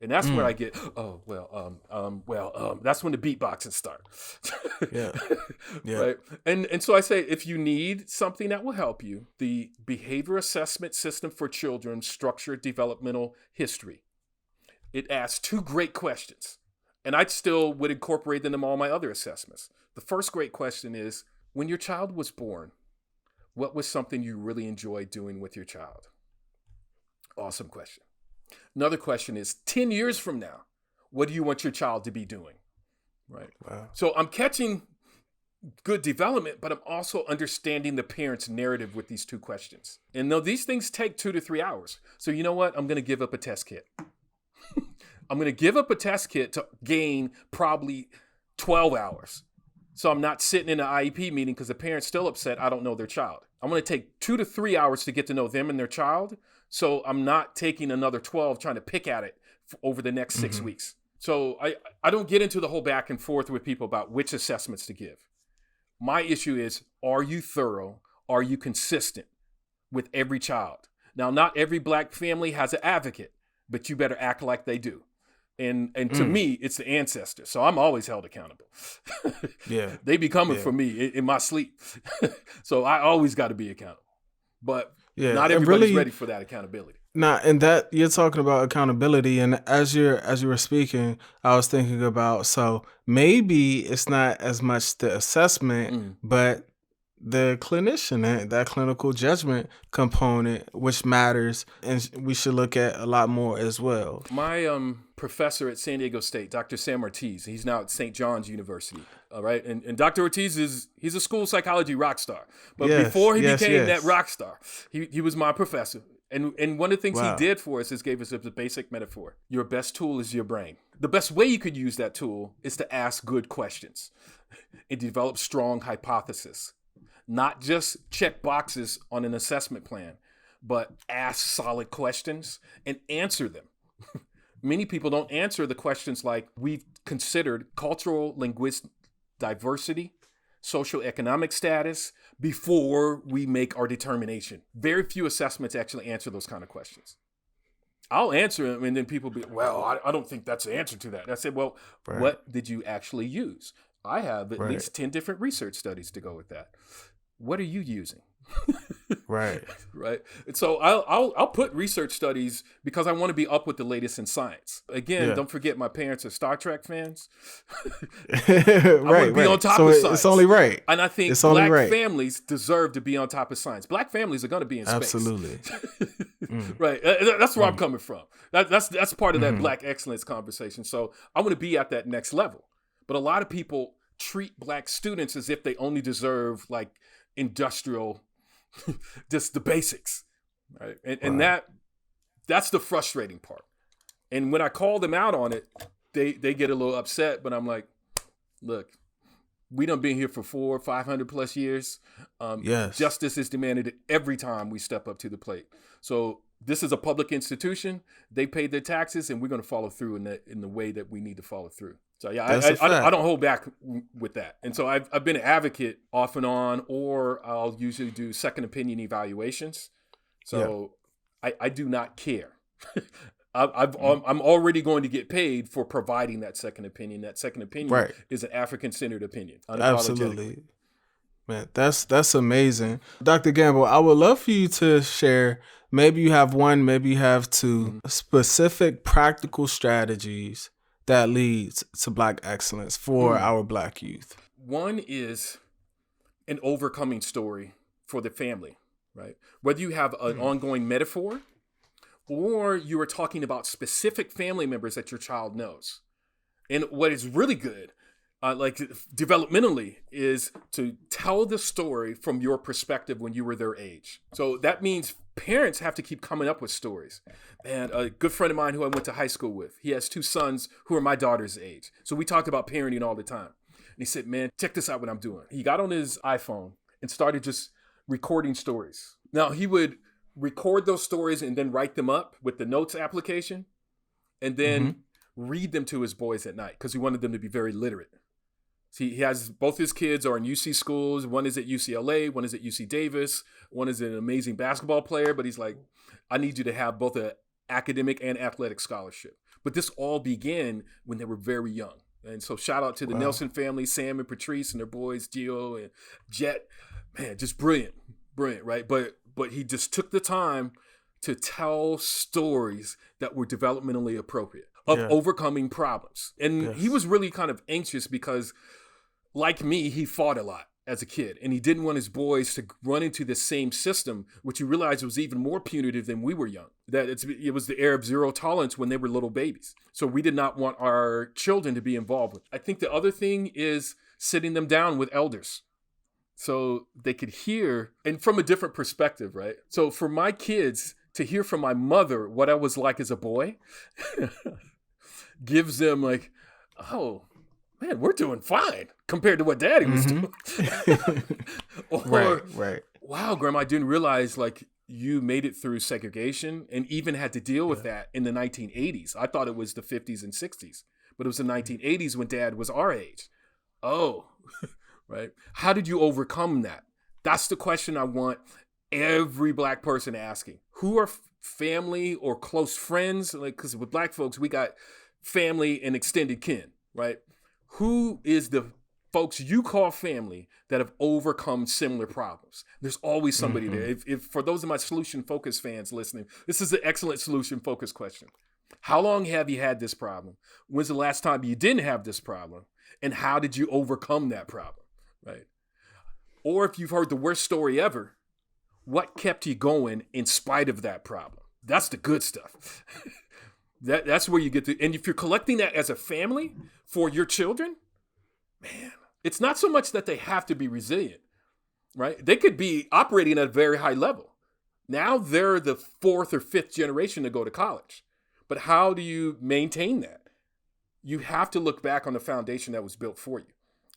And that's where I get, that's when the beatboxing starts. Yeah. Right? And so I say, if you need something that will help you, the Behavior Assessment System for Children Structured Developmental History. It asks 2 great questions. And I still would incorporate them in all my other assessments. The first great question is, when your child was born, what was something you really enjoyed doing with your child? Awesome question. Another question is, 10 years from now, what do you want your child to be doing? Right. Wow. So I'm catching good development, but I'm also understanding the parent's narrative with these 2 questions. And no, these things take 2 to 3 hours. So you know what? I'm going to give up a test kit. I'm going to give up a test kit to gain probably 12 hours. So I'm not sitting in an IEP meeting because the parent's still upset I don't know their child. I'm going to take 2 to 3 hours to get to know them and their child. So I'm not taking another 12 trying to pick at it over the next 6 weeks. So I don't get into the whole back and forth with people about which assessments to give. My issue is, are you thorough? Are you consistent with every child? Now, not every Black family has an advocate, but you better act like they do. And to me, it's the ancestors. So I'm always held accountable. They be coming for me in my sleep. So I always got to be accountable. But not everybody's ready for that accountability. And that you're talking about accountability. And as you were speaking, I was thinking about, so maybe it's not as much the assessment, but the clinician, that clinical judgment component, which matters, and we should look at a lot more as well. My professor at San Diego State, Dr. Sam Ortiz, he's now at St. John's University. All right, and Dr. Ortiz he's a school psychology rock star. But before he became that rock star, he was my professor. And one of the things he did for us is gave us a basic metaphor. Your best tool is your brain. The best way you could use that tool is to ask good questions and develop strong hypotheses. Not just check boxes on an assessment plan, but ask solid questions and answer them. Many people don't answer the questions like we've considered cultural, linguistic diversity, socioeconomic status before we make our determination. Very few assessments actually answer those kind of questions. I'll answer them, and then people be, well, I don't think that's the answer to that. And I said, well, what did you actually use? I have at least 10 different research studies to go with that. What are you using? Right. And so I'll put research studies because I want to be up with the latest in science. Again, don't forget my parents are Star Trek fans. I want to be on top of science. It's only right. And I think black families deserve to be on top of science. Black families are going to be in space. Absolutely. Right. That's where I'm coming from. That's part of that black excellence conversation. So I want to be at that next level. But a lot of people treat black students as if they only deserve like industrial, just the basics, right? And that's the frustrating part. And when I call them out on it, they get a little upset. But I'm like, look, we done been here for 400 or 500 plus years. Justice is demanded every time we step up to the plate. So this is a public institution. They paid their taxes, and we're going to follow through in the way that we need to follow through. So I don't hold back with that. And so I've been an advocate off and on, or I'll usually do second opinion evaluations. So I do not care. I'm already going to get paid for providing that second opinion. That second opinion is an African-centered opinion. Absolutely. Man, that's amazing. Dr. Gamble, I would love for you to share, maybe you have one, maybe you have two, specific practical strategies that leads to Black excellence for our Black youth. One is an overcoming story for the family, right? Whether you have an ongoing metaphor or you are talking about specific family members that your child knows. And what is really good, like developmentally, is to tell the story from your perspective when you were their age. So that means parents have to keep coming up with stories. Man, a good friend of mine who I went to high school with, he has 2 sons who are my daughter's age. So we talked about parenting all the time. And he said, man, check this out what I'm doing. He got on his iPhone and started just recording stories. Now, he would record those stories and then write them up with the notes application and then read them to his boys at night because he wanted them to be very literate. See, he has both his kids are in UC schools. One is at UCLA, one is at UC Davis, one is an amazing basketball player. But he's like, I need you to have both an academic and athletic scholarship. But this all began when they were very young. And so shout out to the Nelson family, Sam and Patrice and their boys, Gio and Jet. Man, just brilliant, right? But he just took the time to tell stories that were developmentally appropriate of overcoming problems. And he was really kind of anxious because, like me, he fought a lot as a kid, and he didn't want his boys to run into the same system, which he realized was even more punitive than we were young. That it was the era of zero tolerance when they were little babies. So we did not want our children to be involved with. I think the other thing is sitting them down with elders so they could hear, and from a different perspective, right? So for my kids to hear from my mother what I was like as a boy gives them like, oh, man, we're doing fine compared to what Daddy was doing. Or, wow, Grandma, I didn't realize like you made it through segregation and even had to deal with that in the 1980s. I thought it was the 50s and 60s, but it was the 1980s when Dad was our age. Oh, right. How did you overcome that? That's the question I want every Black person asking. Who are family or close friends? Like, because with Black folks, we got family and extended kin, right? Who is the folks you call family that have overcome similar problems? There's always somebody there. If for those of my solution focused fans listening, this is an excellent solution focused question. How long have you had this problem? When's the last time you didn't have this problem? And how did you overcome that problem, right? Or if you've heard the worst story ever, what kept you going in spite of that problem? That's the good stuff. That's where you get to, and if you're collecting that as a family for your children, man, it's not so much that they have to be resilient, right? They could be operating at a very high level. Now they're the fourth or fifth generation to go to college. But how do you maintain that? You have to look back on the foundation that was built for you.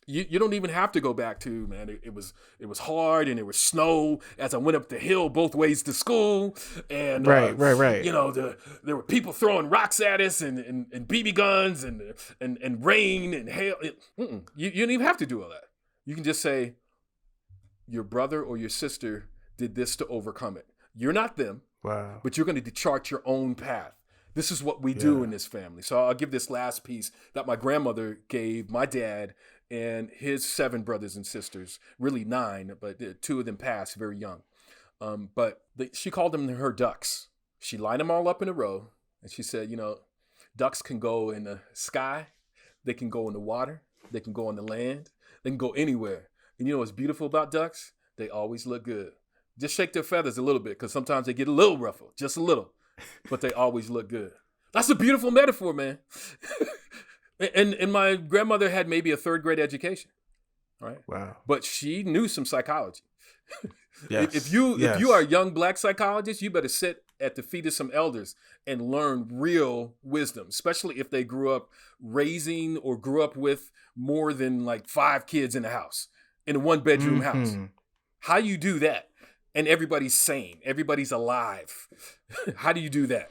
You don't even have to go back to, man, it was hard and there was snow as I went up the hill both ways to school. And, Right. there were people throwing rocks at us and BB guns and rain and hail. You don't even have to do all that. You can just say, your brother or your sister did this to overcome it. You're not them, Wow. but you're going to chart your own path. This is what we do in this family. So I'll give this last piece that my grandmother gave my dad and his 7 brothers and sisters, really 9, but 2 of them passed very young. She called them her ducks. She lined them all up in a row, and she said, ducks can go in the sky, they can go in the water, they can go on the land, they can go anywhere. And you know what's beautiful about ducks? They always look good. Just shake their feathers a little bit, because sometimes they get a little ruffled, just a little, but they always look good. That's a beautiful metaphor, man. And my grandmother had maybe a 3rd grade education, right? Wow. But she knew some psychology. Yes. If you are a young Black psychologist, you better sit at the feet of some elders and learn real wisdom, especially if they grew up raising or grew up with more than like 5 kids in the house, in a 1-bedroom house. How you do that? And everybody's sane. Everybody's alive. How do you do that?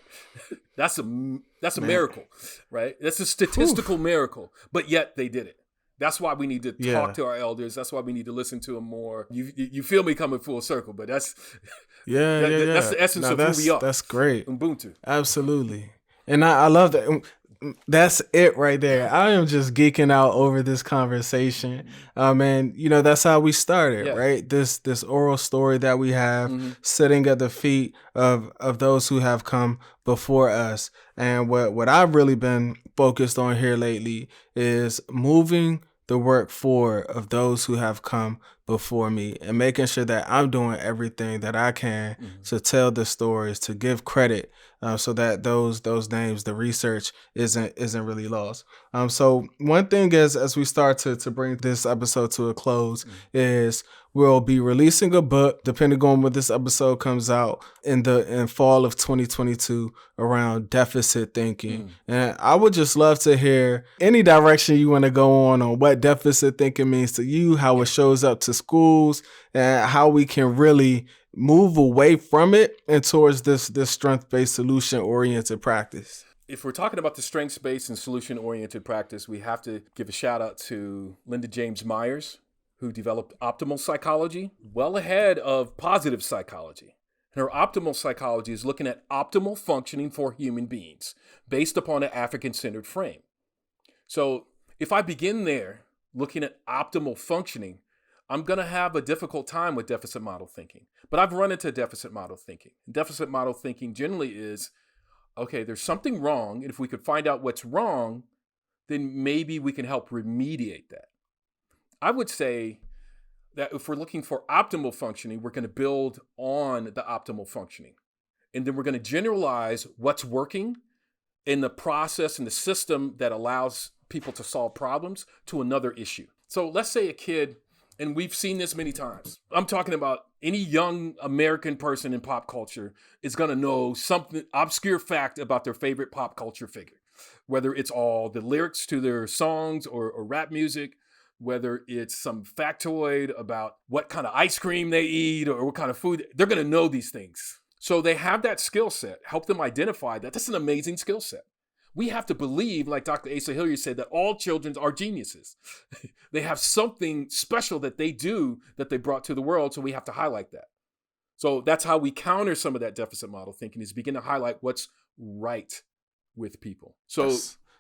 That's a miracle, right? That's a statistical miracle. But yet they did it. That's why we need to talk to our elders. That's why we need to listen to them more. You feel me coming full circle, but that's that's the essence of who we are. That's great. Ubuntu. Absolutely. And I love that. That's it right there. I am just geeking out over this conversation. And that's how we started, right? This oral story that we have sitting at the feet of those who have come before us. And what I've really been focused on here lately is moving the work forward of those who have come before me and making sure that I'm doing everything that I can to tell the stories, to give credit, so that those names, the research isn't really lost. So one thing is, as we start to bring this episode to a close, is we'll be releasing a book, depending on when this episode comes out, in fall of 2022 around deficit thinking. And I would just love to hear any direction you want to go on what deficit thinking means to you, how it shows up to schools, and how we can really move away from it and towards this strength-based, solution-oriented practice. If we're talking about the strengths-based and solution-oriented practice, we have to give a shout out to Linda James Myers, who developed optimal psychology well ahead of positive psychology. And her optimal psychology is looking at optimal functioning for human beings based upon an African-centered frame. So if I begin there, looking at optimal functioning, I'm going to have a difficult time with deficit model thinking. But I've run into deficit model thinking. Deficit model thinking generally is, okay, there's something wrong, and if we could find out what's wrong, then maybe we can help remediate that. I would say that if we're looking for optimal functioning, we're going to build on the optimal functioning. And then we're going to generalize what's working in the process and the system that allows people to solve problems to another issue. So let's say a kid, and we've seen this many times. I'm talking about any young American person in pop culture is going to know something obscure fact about their favorite pop culture figure, whether it's all the lyrics to their songs or rap music, whether it's some factoid about what kind of ice cream they eat or what kind of food. They're going to know these things. So they have that skill set. Help them identify that that's an amazing skill set. We have to believe, like Dr. Asa Hilliard said, that all children are geniuses. They have something special that they do that they brought to the world, so we have to highlight that. So that's how we counter some of that deficit model thinking, is begin to highlight what's right with people. So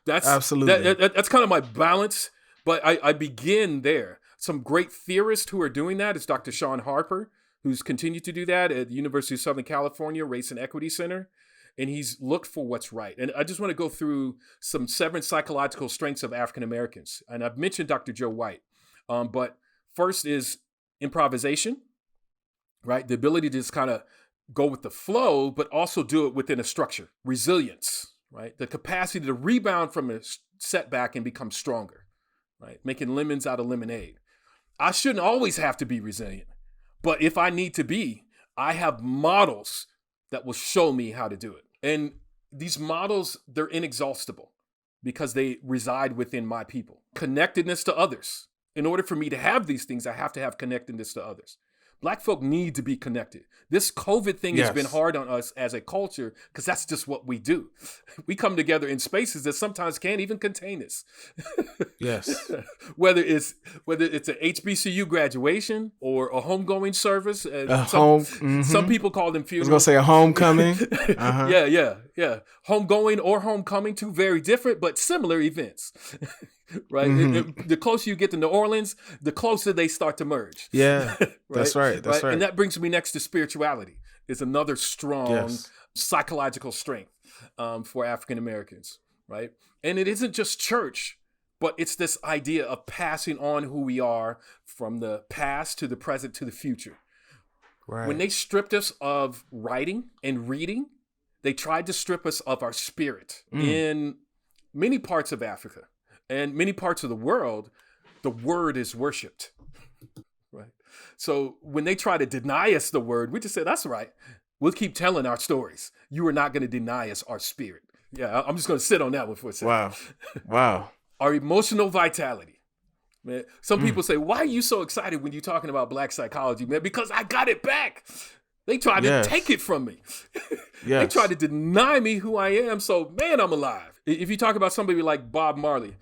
that's absolutely that's kind of my balance, but I begin there. Some great theorists who are doing that is Dr. Sean Harper, who's continued to do that at the University of Southern California Race and Equity Center. And he's looked for what's right. And I just want to go through some 7 psychological strengths of African Americans. And I've mentioned Dr. Joe White. But first is improvisation, right? The ability to just kind of go with the flow, but also do it within a structure. Resilience, right? The capacity to rebound from a setback and become stronger, right? Making lemons out of lemonade. I shouldn't always have to be resilient, but if I need to be, I have models that will show me how to do it. And these models, they're inexhaustible because they reside within my people. Connectedness to others. In order for me to have these things, I have to have connectedness to others. Black folk need to be connected. This COVID thing has been hard on us as a culture because that's just what we do. We come together in spaces that sometimes can't even contain us. Yes. Whether it's an HBCU graduation or a homegoing service. Some people call them funerals. I was going to say a homecoming. Yeah. Homegoing or homecoming, two very different but similar events. Right? The closer you get to New Orleans, the closer they start to merge. Yeah, right? That's right. And that brings me next to spirituality. It's another strong psychological strength for African Americans, right? And it isn't just church, but it's this idea of passing on who we are from the past to the present to the future. Right. When they stripped us of writing and reading, they tried to strip us of our spirit. In many parts of Africa and many parts of the world, the word is worshipped, right? So when they try to deny us the word, we just say, that's right. We'll keep telling our stories. You are not going to deny us our spirit. Yeah, I'm just going to sit on that one for a second. Wow. Our emotional vitality. Man, some people say, why are you so excited when you're talking about Black psychology, man? Because I got it back. They tried to take it from me. They tried to deny me who I am. So, man, I'm alive. If you talk about somebody like Bob Marley,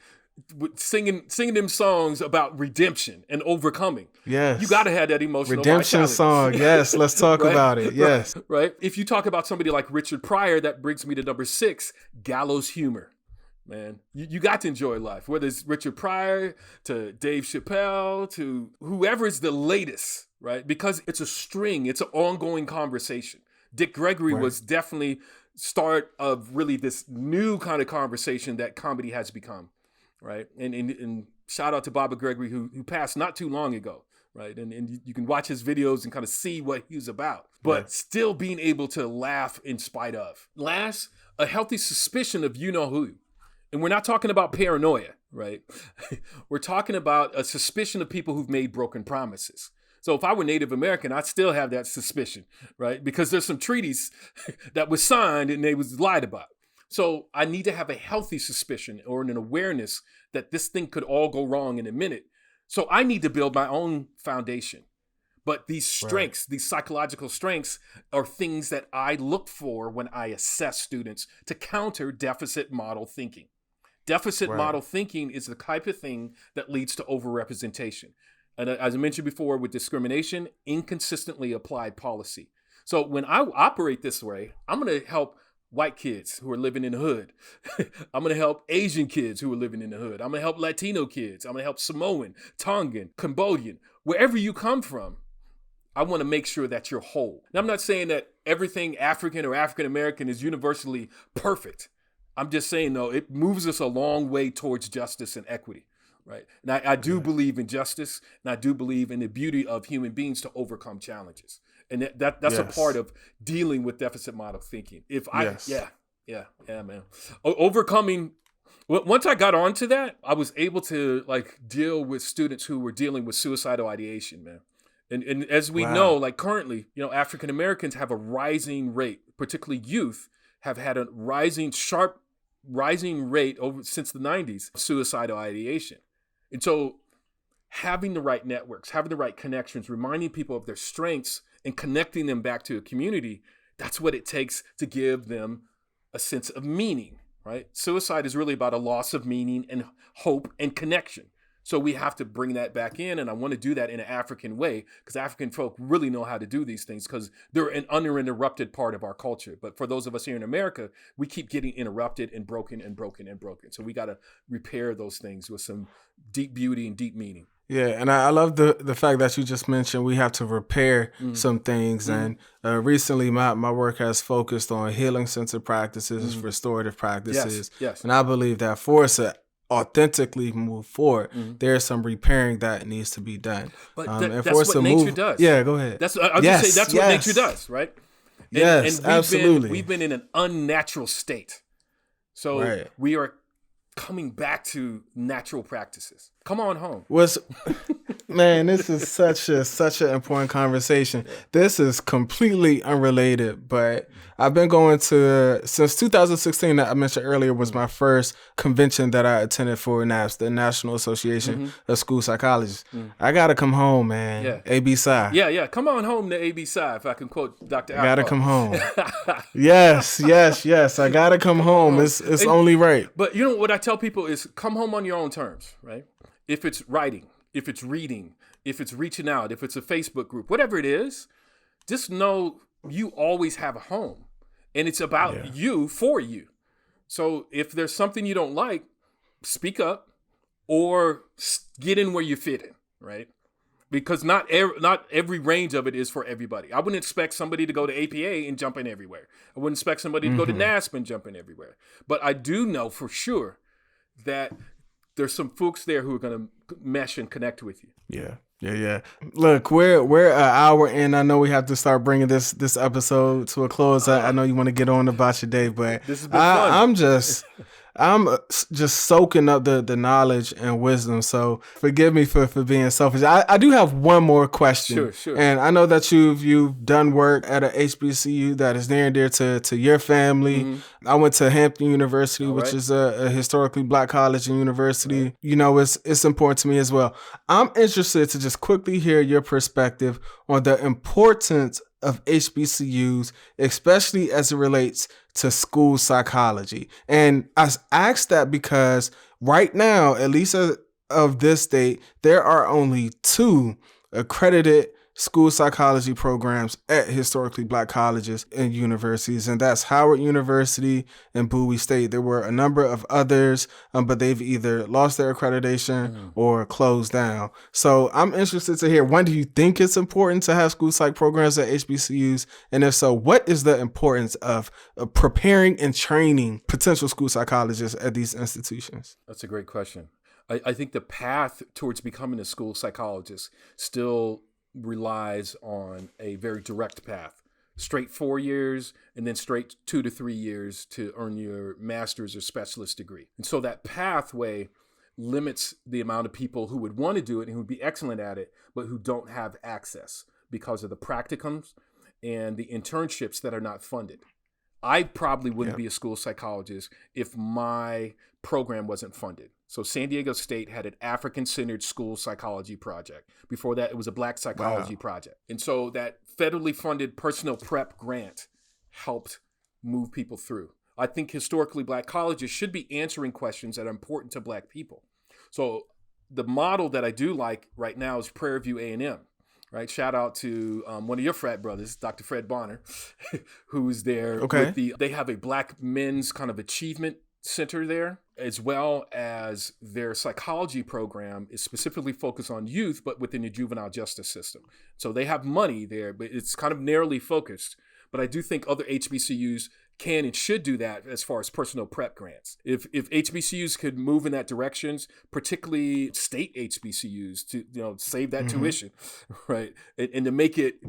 singing them songs about redemption and overcoming, you got to have that emotional redemption vitality. Song. Yes, let's talk about it. Yes. Right. If you talk about somebody like Richard Pryor, that brings me to number 6, gallows humor. Man, you got to enjoy life, whether it's Richard Pryor to Dave Chappelle to whoever is the latest, right? Because it's a string, it's an ongoing conversation. Dick Gregory was definitely start of really this new kind of conversation that comedy has become, right? And shout out to Baba Gregory who passed not too long ago, right? And you can watch his videos and kind of see what he was about, but still being able to laugh in spite of. Last, a healthy suspicion of you-know-who. And we're not talking about paranoia, right? We're talking about a suspicion of people who've made broken promises. So if I were Native American, I'd still have that suspicion, right? Because there's some treaties that was signed and they was lied about. So I need to have a healthy suspicion or an awareness that this thing could all go wrong in a minute. So I need to build my own foundation. But these strengths, these psychological strengths are things that I look for when I assess students to counter deficit model thinking. Deficit model thinking is the type of thing that leads to overrepresentation. And as I mentioned before, with discrimination, inconsistently applied policy. So when I operate this way, I'm going to help white kids who are living in the hood. I'm going to help Asian kids who are living in the hood. I'm going to help Latino kids. I'm going to help Samoan, Tongan, Cambodian, wherever you come from. I want to make sure that you're whole. Now, I'm not saying that everything African or African American is universally perfect. I'm just saying, though, it moves us a long way towards justice and equity, right? And I do believe in justice, and I do believe in the beauty of human beings to overcome challenges. And that's a part of dealing with deficit model thinking. Man. Overcoming, once I got onto that, I was able to deal with students who were dealing with suicidal ideation, man. And as we know, currently, African Americans have a rising rate, particularly youth, have had a sharp rising rate since the 90s of suicidal ideation. And so having the right networks, having the right connections, reminding people of their strengths and connecting them back to a community, that's what it takes to give them a sense of meaning, right? Suicide is really about a loss of meaning and hope and connection. So we have to bring that back in, and I want to do that in an African way because African folk really know how to do these things because they're an uninterrupted part of our culture. But for those of us here in America, we keep getting interrupted and broken and broken and broken. So we got to repair those things with some deep beauty and deep meaning. Yeah, and I love the fact that you just mentioned we have to repair some things. And recently my work has focused on healing-centered practices, restorative practices. Yes. And I believe that for us to authentically move forward, there's some repairing that needs to be done. But And for that's us what to nature move, does. yeah, go ahead. I'll just say that's what nature does, right? Yes, And absolutely. we've been in an unnatural state. So Right. we are coming back to natural practices. Come on home. Man, this is such an important conversation. This is completely unrelated, but I've been going to since 2016 that I mentioned earlier was my first convention that I attended for NAPS, the National Association of School Psychologists. I gotta come home, man. Yeah. ABC. Yeah. Come on home to ABC, if I can quote Dr. I gotta Akbar. come home. Yes. I gotta come home. It's only right. But you know what I tell people is come home on your own terms, right? If it's writing, if it's reading, if it's reaching out, if it's a Facebook group, whatever it is, just know you always have a home. And it's about you for you. So if there's something you don't like, speak up or get in where you fit in, right? Because not every range of it is for everybody. I wouldn't expect somebody to go to APA and jump in everywhere. I wouldn't expect somebody to go to NASP and jump in everywhere. But I do know for sure that there's some folks there who are going to mesh and connect with you. Yeah. Look, we're an hour in. I know we have to start bringing this episode to a close. I know you want to get on about your day, but This has been fun. I'm just soaking up the knowledge and wisdom. So forgive me for being selfish. I do have one more question. Sure. And I know that you've done work at a HBCU that is near and dear to your family. I went to Hampton University, which is a historically Black college and university. Right. You know, it's important to me as well. I'm interested to just quickly hear your perspective on the importance of HBCUs, especially as it relates to school psychology. And I asked that because right now, at least of this date, there are only 2 accredited school psychology programs at historically Black colleges and universities, and that's Howard University and Bowie State. There were a number of others, but they've either lost their accreditation or closed down. So I'm interested to hear, one, do you think it's important to have school psych programs at HBCUs? And if so, what is the importance of preparing and training potential school psychologists at these institutions? That's a great question. I think the path towards becoming a school psychologist still relies on a very direct path. Straight 4 years and then straight 2 to 3 years to earn your master's or specialist degree. And so that pathway limits the amount of people who would want to do it and who would be excellent at it, but who don't have access because of the practicums and the internships that are not funded. I probably wouldn't be a school psychologist if my program wasn't funded. So San Diego State had an African-centered school psychology project. Before that, it was a Black psychology project. And so that federally funded personal prep grant helped move people through. I think historically Black colleges should be answering questions that are important to Black people. So the model that I do like right now is Prairie View A&M. Right, shout out to one of your frat brothers, Dr. Fred Bonner, who's there. Okay. They have a Black men's kind of achievement center there, as well as their psychology program is specifically focused on youth, but within the juvenile justice system. So they have money there, but it's kind of narrowly focused. But I do think other HBCUs can and should do that as far as personal prep grants. If HBCUs could move in that direction, particularly state HBCUs, to save that tuition, right, and to make it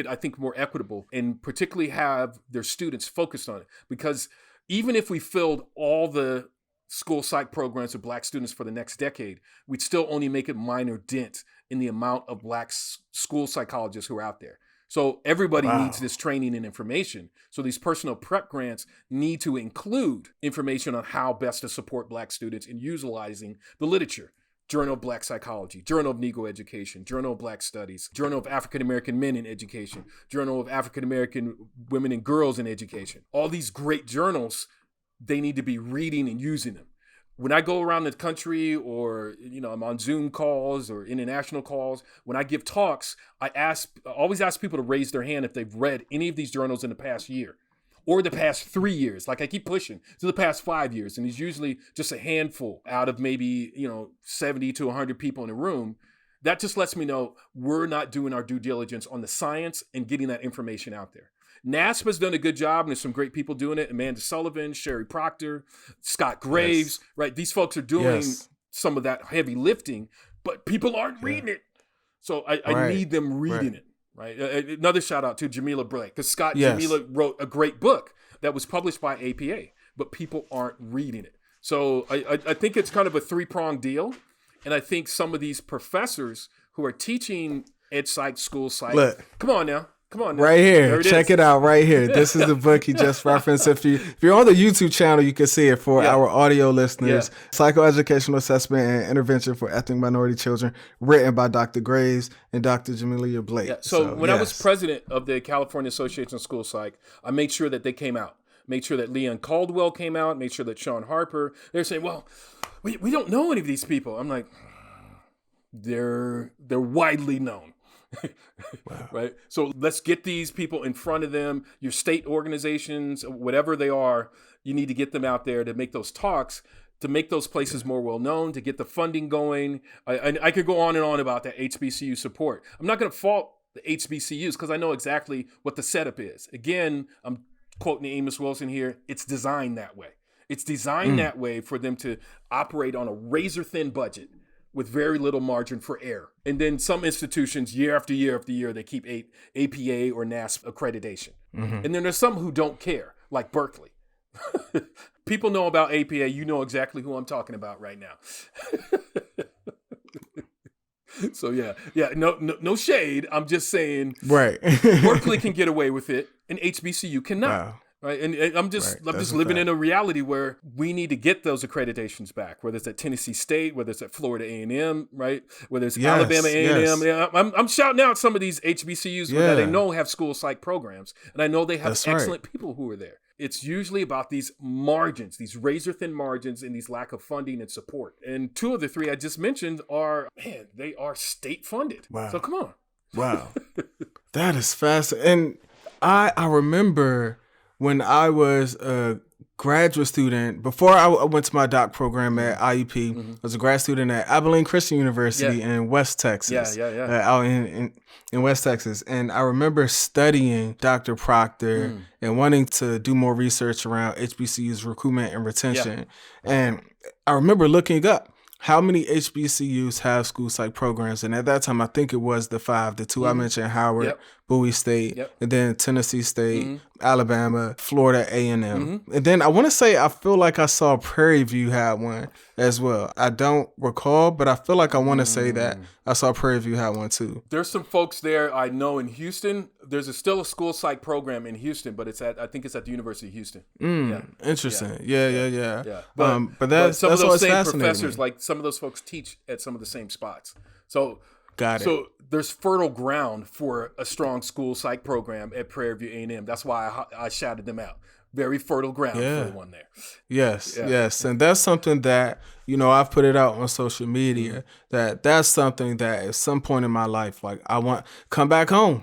I think more equitable, and particularly have their students focused on it. Because even if we filled all the school psych programs with Black students for the next decade, we'd still only make a minor dent in the amount of Black school psychologists who are out there. So everybody needs this training and information. So these personal prep grants need to include information on how best to support Black students in utilizing the literature. Journal of Black Psychology, Journal of Negro Education, Journal of Black Studies, Journal of African American Men in Education, Journal of African American Women and Girls in Education. All these great journals, they need to be reading and using them. When I go around the country, or I'm on Zoom calls or international calls, when I give talks, I always ask people to raise their hand if they've read any of these journals in the past year or the past 3 years. Like I keep pushing to the past 5 years, and it's usually just a handful out of maybe 70 to 100 people in a room. That just lets me know we're not doing our due diligence on the science and getting that information out there. NASP has done a good job, and there's some great people doing it. Amanda Sullivan, Sherry Proctor, Scott Graves, right? These folks are doing some of that heavy lifting, but people aren't reading it. So I need them reading it, right? Another shout out to Jamila Blake, because Scott and Jamila wrote a great book that was published by APA, but people aren't reading it. So I think it's kind of a three-pronged deal. And I think some of these professors who are teaching ed psych, school psych, come on now. Right here. Check it out right here. This is the book he just referenced. If you're on the YouTube channel, you can see it for our audio listeners. Psychoeducational Assessment and Intervention for Ethnic Minority Children, written by Dr. Graves and Dr. Jamilia Blake. Yeah. So when I was president of the California Association of School Psych, I made sure that they came out. Made sure that Leon Caldwell came out. Made sure that Sean Harper. They're saying, well, we don't know any of these people. I'm like, they're widely known. Right? So let's get these people in front of them. Your state organizations, whatever they are, you need to get them out there to make those talks, to make those places more well known, to get the funding going. I could go on and on about that HBCU support. I'm not going to fault the HBCUs because I know exactly what the setup is. Again, I'm quoting Amos Wilson here. It's designed that way. It's designed that way for them to operate on a razor-thin budget with very little margin for error. And then some institutions, year after year after year, they keep APA or NASP accreditation. And then there's some who don't care, like Berkeley. People know about APA. You know exactly who I'm talking about right now. So no shade. I'm just saying, right? Berkeley can get away with it, and HBCU cannot. Wow. Right. And I'm just living in a reality where we need to get those accreditations back, whether it's at Tennessee State, whether it's at Florida A&M, right? Whether it's Alabama A&M. Yeah, I'm shouting out some of these HBCUs that I know have school psych programs, and I know they have excellent people who are there. It's usually about these margins, these razor-thin margins, and these lack of funding and support. And two of the three I just mentioned they are state-funded. Wow. So come on. Wow. That is fascinating. And I remember when I was a graduate student, before I went to my doc program at IUP, I was a grad student at Abilene Christian University in West Texas. Out in West Texas. And I remember studying Dr. Proctor and wanting to do more research around HBCU's recruitment and retention. And I remember looking up how many HBCUs have school psych programs. And at that time, I think it was the 5, the 2 I mentioned, Howard, Bowie State, and then Tennessee State, Alabama, Florida A&M. And then I want to say, I feel like I saw Prairie View had one as well. I don't recall, but I feel like I want to say that I saw Prairie View had one too. There's some folks there I know in Houston. There's still a school psych program in Houston, but I think it's at the University of Houston. Interesting. Yeah. But that's some of those same fascinating. professors, like some of those folks teach at some of the same spots. So got it. So there's fertile ground for a strong school psych program at Prairie View A&M. That's why I shouted them out. Very fertile ground for the one there. Yes. And that's something that, I've put it out on social media, that's something that at some point in my life, like I want come back home.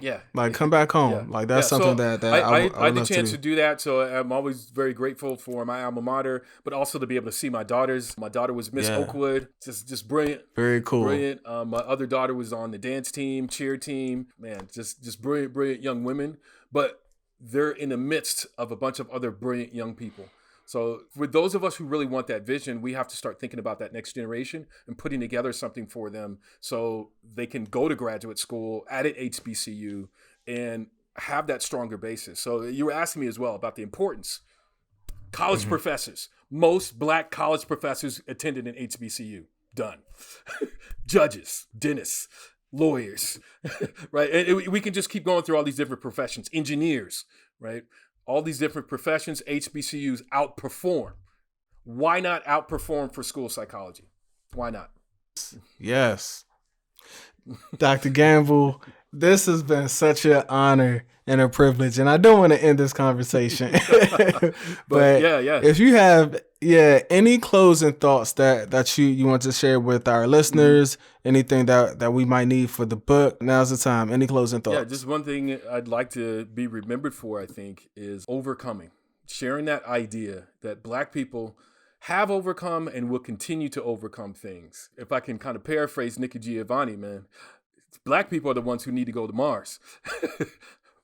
Come back home. Like that's something that I had the chance to do that. So I'm always very grateful for my alma mater, but also to be able to see my daughters. My daughter was Miss Oakwood. Just brilliant. Very cool. Brilliant. My other daughter was on the dance team, cheer team. Man, just brilliant young women. But they're in the midst of a bunch of other brilliant young people. So for those of us who really want that vision, we have to start thinking about that next generation and putting together something for them so they can go to graduate school at an HBCU and have that stronger basis. So you were asking me as well about the importance. College professors. Most black college professors attended an HBCU. Done. Judges, dentists, lawyers, right? And we can just keep going through all these different professions. Engineers, right? All these different professions, HBCUs outperform. Why not outperform for school psychology? Why not? Yes. Dr. Gamble, this has been such an honor and a privilege, and I don't want to end this conversation. but if you have any closing thoughts that you want to share with our listeners, anything that we might need for the book, now's the time. Any closing thoughts? Yeah, just one thing I'd like to be remembered for, I think, is overcoming. Sharing that idea that black people have overcome and will continue to overcome things. If I can kind of paraphrase Nikki Giovanni, man, black people are the ones who need to go to Mars.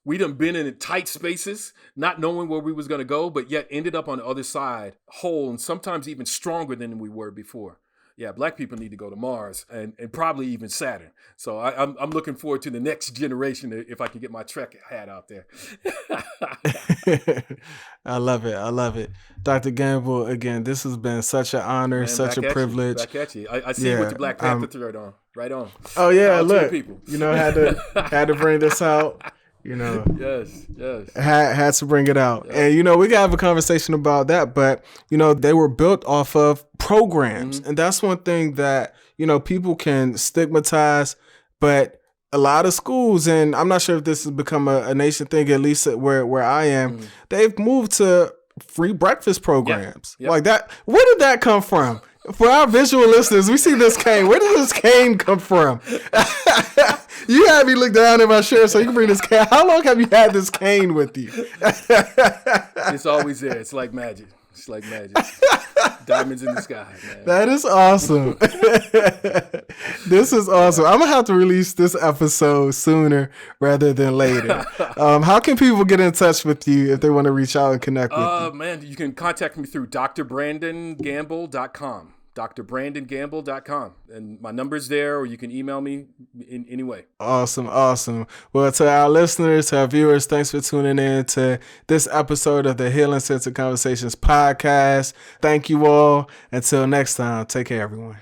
We done been in tight spaces, not knowing where we was going to go, but yet ended up on the other side whole and sometimes even stronger than we were before. Yeah, black people need to go to Mars and probably even Saturn. So I'm looking forward to the next generation if I can get my Trek hat out there. I love it. I love it. Dr. Gamble, again, this has been such an honor, such a privilege. Back at you. I see you with the Black Panther thread on. Right on. Oh, yeah, look. You know, had to bring this out. You know, yes, had to bring it out. Yes. And, you know, we got to have a conversation about that. But, you know, they were built off of programs. And that's one thing that, you know, people can stigmatize. But a lot of schools, and I'm not sure if this has become a nation thing, at least where I am, they've moved to free breakfast programs. Like that. Where did that come from? For our visual listeners, we see this cane. Where did this cane come from? You had me look down in my shirt so you can bring this cane. How long have you had this cane with you? It's always there. It's like magic. It's like magic. Diamonds in the sky, man. That is awesome. This is awesome. I'm going to have to release this episode sooner rather than later. How can people get in touch with you if they want to reach out and connect with you? Man, you can contact me through drbrandongamble.com. drbrandongamble.com. And my number's there, or you can email me in any way. Awesome. Well, to our listeners, to our viewers, thanks for tuning in to this episode of the Healing Centered Conversations podcast. Thank you all. Until next time, take care, everyone.